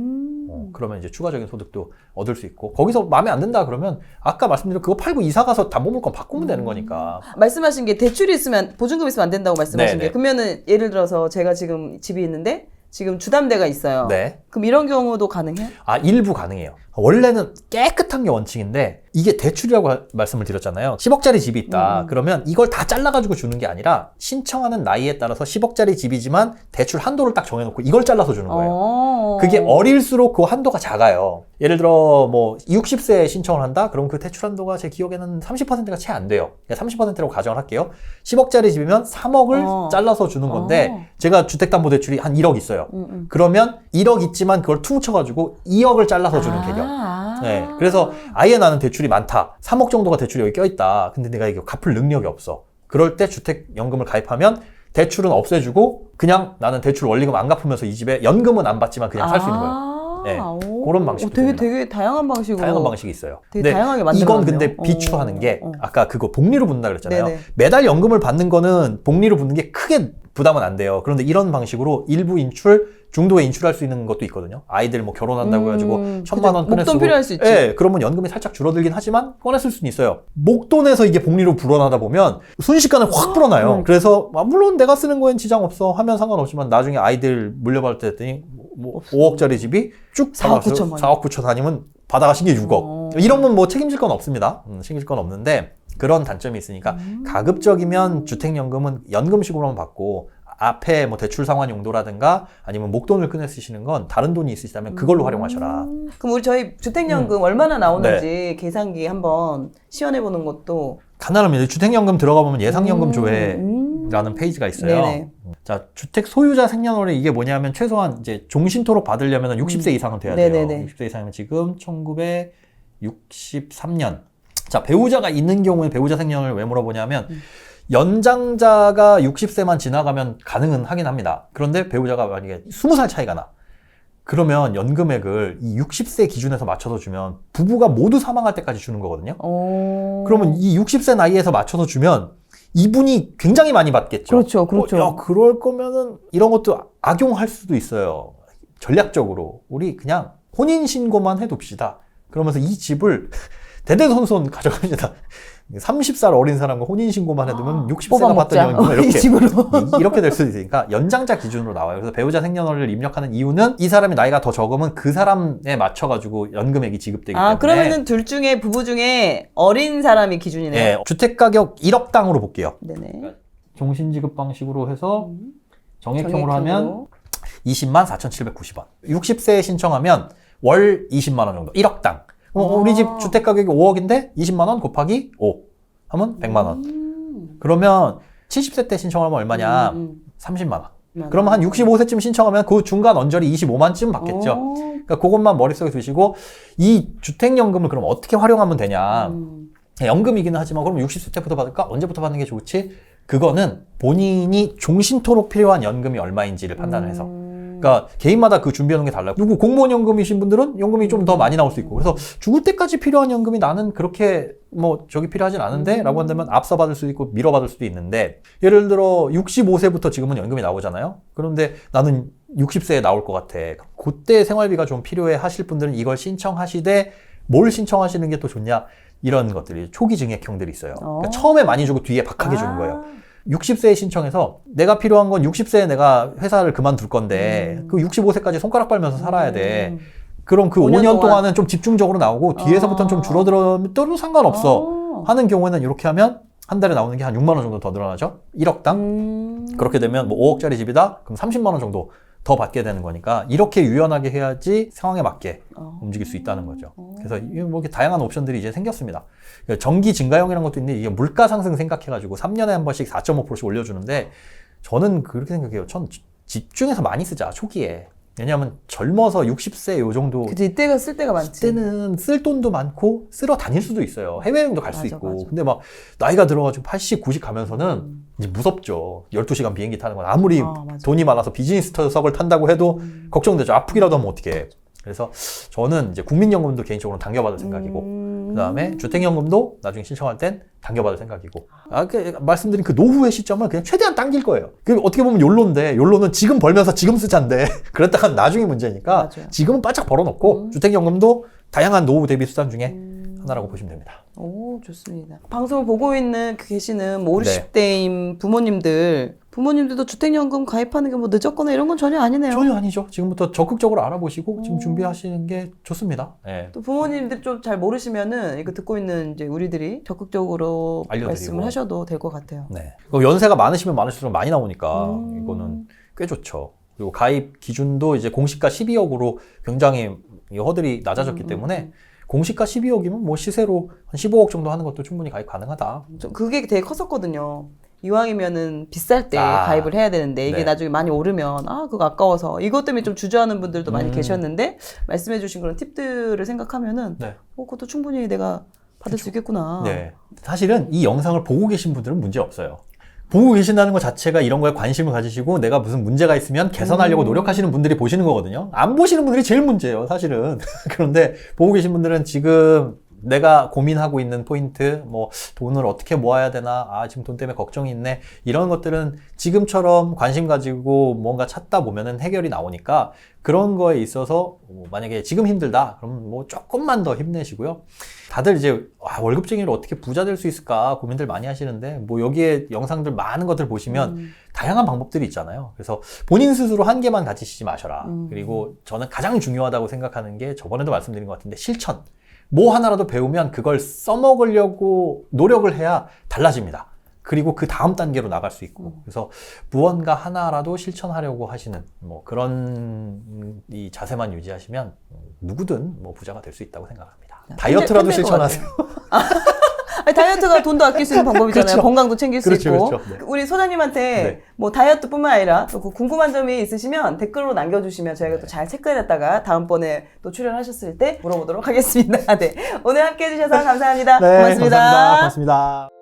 [SPEAKER 2] 그러면 이제 추가적인 소득도 얻을 수 있고 거기서 마음에 안 든다 그러면 아까 말씀드린 그거 팔고 이사 가서 담보물건 바꾸면 되는 거니까.
[SPEAKER 1] 말씀하신 게 대출이 있으면 보증금 있으면 안 된다고 말씀하신
[SPEAKER 2] 네네.
[SPEAKER 1] 게 그러면은 예를 들어서 제가 지금 집이 있는데 지금 주담대가 있어요.
[SPEAKER 2] 네.
[SPEAKER 1] 그럼 이런 경우도 가능해요?
[SPEAKER 2] 일부 가능해요. 원래는 깨끗한 게 원칙인데 이게 대출이라고 말씀을 드렸잖아요. 10억짜리 집이 있다. 그러면 이걸 다 잘라가지고 주는 게 아니라 신청하는 나이에 따라서 10억짜리 집이지만 대출 한도를 딱 정해놓고 이걸 잘라서 주는 거예요. 그게 어릴수록 그 한도가 작아요. 예를 들어 뭐 60세에 신청을 한다? 그럼 그 대출 한도가 제 기억에는 30%가 채 안 돼요. 30%라고 가정을 할게요. 10억짜리 집이면 3억을 잘라서 주는 건데 제가 주택담보대출이 한 1억 있어요. 그러면 1억 있지만 그걸 퉁쳐가지고 2억을 잘라서 주는 개념. 네, 그래서 아예 나는 대출이 많다. 3억 정도가 대출이 여기 껴있다. 근데 내가 이거 갚을 능력이 없어. 그럴 때 주택연금을 가입하면 대출은 없애주고 그냥 나는 대출 원리금 안 갚으면서 이 집에 연금은 안 받지만 그냥 살 수 있는 거예요. 네, 그런 방식도
[SPEAKER 1] 되게 다양한 방식으로.
[SPEAKER 2] 다양한 방식이 있어요.
[SPEAKER 1] 되게 다양하게 만들어놨네요.
[SPEAKER 2] 이건 근데 비추하는 게 아까 그거 복리로 붙는다 그랬잖아요.
[SPEAKER 1] 네네.
[SPEAKER 2] 매달 연금을 받는 거는 복리로 붙는 게 크게 부담은 안 돼요. 그런데 이런 방식으로 일부 인출, 중도에 인출할 수 있는 것도 있거든요. 아이들 뭐 결혼한다고 해가지고 1,000만 원 꺼내 쓰고.
[SPEAKER 1] 목돈 필요할 수 있지.
[SPEAKER 2] 네, 그러면 연금이 살짝 줄어들긴 하지만 꺼내 쓸 수는 있어요. 목돈에서 이게 복리로 불어나다 보면 순식간에 확 불어나요. 그래서 물론 내가 쓰는 거엔 지장 없어 하면 상관없지만 나중에 아이들 물려받을 때 했더니 뭐 5억짜리 집이 쭉
[SPEAKER 1] 4억 9천만
[SPEAKER 2] 4억 9천 아니면 받아가신 게 6억. 이러면 뭐 책임질 건 없습니다. 책임질 건 없는데 그런 단점이 있으니까 가급적이면 주택연금은 연금식으로만 받고 앞에 뭐 대출 상환 용도라든가 아니면 목돈을 꺼내 쓰시는 건 다른 돈이 있으시다면 그걸로 활용하셔라.
[SPEAKER 1] 그럼 우리 저희 주택연금 얼마나 나오는지 계산기 한번 시연해보는 것도
[SPEAKER 2] 간단합니다. 주택연금 들어가 보면 예상연금 조회라는 페이지가 있어요.
[SPEAKER 1] 네네.
[SPEAKER 2] 자, 주택 소유자 생년월일 이게 뭐냐면 최소한 이제 종신토록 받으려면 60세 이상은 돼야 돼요.
[SPEAKER 1] 네네네.
[SPEAKER 2] 60세 이상이면 지금 1963년. 자, 배우자가 있는 경우에 배우자 생년을 왜 물어보냐면 연장자가 60세만 지나가면 가능은 하긴 합니다. 그런데 배우자가 만약에 20살 차이가 나. 그러면 연금액을 이 60세 기준에서 맞춰서 주면 부부가 모두 사망할 때까지 주는 거거든요. 그러면 이 60세 나이에서 맞춰서 주면 이분이 굉장히 많이 받겠죠.
[SPEAKER 1] 그렇죠, 그렇죠.
[SPEAKER 2] 야, 그럴 거면은 이런 것도 악용할 수도 있어요. 전략적으로. 우리 그냥 혼인신고만 해둡시다. 그러면서 이 집을 대대손손 가져갑니다. 30살 어린 사람과 혼인신고만 해두면 60세가 받던 연금을 이렇게 될 수도 있으니까 연장자 기준으로 나와요. 그래서 배우자 생년월일을 입력하는 이유는 이 사람이 나이가 더 적으면 그 사람에 맞춰가지고 연금액이 지급되기 때문에.
[SPEAKER 1] 그러면은 둘 중에 부부 중에 어린 사람이 기준이네요.
[SPEAKER 2] 네, 주택가격 1억당으로 볼게요.
[SPEAKER 1] 네네.
[SPEAKER 2] 종신지급 방식으로 해서 정액형으로 하면 20만 4,790원. 60세에 신청하면 월 20만 원 정도. 1억당. 우리 집 주택가격이 5억인데 20만 원 곱하기 5 하면 100만 원. 그러면 70세 때 신청하면 얼마냐? 30만 원. 그러면 한 65세쯤 신청하면 그 중간 언저리 25만쯤 받겠죠. 그러니까 그것만 머릿속에 두시고 이 주택연금을 그럼 어떻게 활용하면 되냐? 연금이기는 하지만 그럼 60세 때부터 받을까? 언제부터 받는 게 좋지? 그거는 본인이 종신토록 필요한 연금이 얼마인지를 판단을 해서. 그러니까 개인마다 그 준비하는 게 달라요. 누구 공무원 연금이신 분들은 연금이 좀 더 많이 나올 수 있고, 그래서 죽을 때까지 필요한 연금이 나는 그렇게 뭐 저기 필요하진 않은데 라고 한다면 앞서 받을 수도 있고 미뤄 받을 수도 있는데, 예를 들어 65세부터 지금은 연금이 나오잖아요. 그런데 나는 60세에 나올 것 같아. 그때 생활비가 좀 필요해 하실 분들은 이걸 신청하시되 뭘 신청하시는 게 또 좋냐, 이런 것들이 초기 증액형들이 있어요. 그러니까 처음에 많이 주고 뒤에 박하게 주는 거예요. 60세에 신청해서 내가 필요한 건 60세에 내가 회사를 그만둘 건데 그 65세까지 손가락 빨면서 살아야 돼. 그럼 그 5년 동안은 좀 집중적으로 나오고 뒤에서부터는 좀 줄어들어도 상관없어 하는 경우에는 이렇게 하면 한 달에 나오는 게 한 6만 원 정도 더 늘어나죠. 1억당. 그렇게 되면 뭐 5억짜리 집이다? 그럼 30만 원 정도 더 받게 되는 거니까 이렇게 유연하게 해야지 상황에 맞게 움직일 수 있다는 거죠. 그래서 뭐 이렇게 다양한 옵션들이 이제 생겼습니다. 정기 증가형이라는 것도 있는데 이게 물가 상승 생각해가지고 3년에 한 번씩 4.5%씩 올려주는데 저는 그렇게 생각해요. 전 집중해서 많이 쓰자, 초기에. 왜냐하면 젊어서 60세 요 정도.
[SPEAKER 1] 그치, 이때가 쓸 때가 많지.
[SPEAKER 2] 그때는 쓸 돈도 많고 쓸어 다닐 수도 있어요. 해외여행도 갈 수 있고. 맞아. 근데 막 나이가 들어가지고 80, 90 가면서는 이제 무섭죠. 12시간 비행기 타는 건 아무리 돈이 많아서 비즈니스석을 탄다고 해도 걱정되죠. 아프기라도 하면 어떡해. 그래서 저는 이제 국민연금도 개인적으로 당겨받을 생각이고, 그 다음에 주택연금도 나중에 신청할 땐 당겨받을 생각이고, 말씀드린 그 노후의 시점을 그냥 최대한 당길 거예요. 그 어떻게 보면 욜로인데, 욜로는 지금 벌면서 지금 쓰자인데, 그랬다가 나중에 문제니까, 맞아요. 지금은 바짝 벌어놓고, 주택연금도 다양한 노후 대비 수단 중에 하나라고 보시면 됩니다.
[SPEAKER 1] 오, 좋습니다. 방송을 보고 있는 계시는 뭐 50,
[SPEAKER 2] 네.
[SPEAKER 1] 60대인 부모님들도 주택연금 가입하는 게 뭐 늦었거나 이런 건 전혀 아니네요.
[SPEAKER 2] 전혀 아니죠. 지금부터 적극적으로 알아보시고 지금 준비하시는 게 좋습니다. 네.
[SPEAKER 1] 또 부모님들 좀 잘 모르시면은 이거 듣고 있는 이제 우리들이 적극적으로
[SPEAKER 2] 알려드리고.
[SPEAKER 1] 말씀을 하셔도 될 것 같아요.
[SPEAKER 2] 네. 연세가 많으시면 많을수록 많이 나오니까 이거는 꽤 좋죠. 그리고 가입 기준도 이제 공시가 12억으로 굉장히 이 허들이 낮아졌기 때문에 공시가 12억이면 뭐 시세로 한 15억 정도 하는 것도 충분히 가입 가능하다.
[SPEAKER 1] 그게 되게 컸었거든요. 이왕이면은 비쌀 때 가입을 해야 되는데 이게
[SPEAKER 2] 네.
[SPEAKER 1] 나중에 많이 오르면 그거 아까워서 이것 때문에 좀 주저하는 분들도 많이 계셨는데 말씀해주신 그런 팁들을 생각하면은
[SPEAKER 2] 네.
[SPEAKER 1] 그것도 충분히 내가 받을 수 있겠구나.
[SPEAKER 2] 네. 사실은 이 영상을 보고 계신 분들은 문제 없어요. 보고 계신다는 것 자체가 이런 거에 관심을 가지시고 내가 무슨 문제가 있으면 개선하려고 노력하시는 분들이 보시는 거거든요. 안 보시는 분들이 제일 문제예요, 사실은. 그런데 보고 계신 분들은 지금 내가 고민하고 있는 포인트, 뭐 돈을 어떻게 모아야 되나, 지금 돈 때문에 걱정이 있네, 이런 것들은 지금처럼 관심 가지고 뭔가 찾다 보면은 해결이 나오니까 그런 거에 있어서 만약에 지금 힘들다 그러면 뭐 조금만 더 힘내시고요. 다들 이제 월급쟁이로 어떻게 부자 될 수 있을까 고민들 많이 하시는데 뭐 여기에 영상들 많은 것들 보시면 다양한 방법들이 있잖아요. 그래서 본인 스스로 한계만 가지시지 마셔라. 그리고 저는 가장 중요하다고 생각하는 게 저번에도 말씀드린 것 같은데 실천. 뭐 하나라도 배우면 그걸 써먹으려고 노력을 해야 달라집니다. 그리고 그 다음 단계로 나갈 수 있고. 그래서 무언가 하나라도 실천하려고 하시는 뭐 그런 이 자세만 유지하시면 누구든 뭐 부자가 될 수 있다고 생각합니다. 다이어트라도 실천하세요.
[SPEAKER 1] 아니, 다이어트가 돈도 아낄 수 있는 방법이잖아요.
[SPEAKER 2] 그렇죠.
[SPEAKER 1] 건강도 챙길 수
[SPEAKER 2] 그렇죠,
[SPEAKER 1] 있고.
[SPEAKER 2] 그렇죠. 네.
[SPEAKER 1] 우리 소장님한테
[SPEAKER 2] 네.
[SPEAKER 1] 뭐 다이어트뿐만 아니라 또 궁금한 점이 있으시면 댓글로 남겨주시면 저희가 또 잘 체크해놨다가 다음번에 또 출연하셨을 때 물어보도록 하겠습니다. 네. 오늘 함께 해주셔서 감사합니다.
[SPEAKER 2] 네,
[SPEAKER 1] 고맙습니다.
[SPEAKER 2] 감사합니다. 고맙습니다.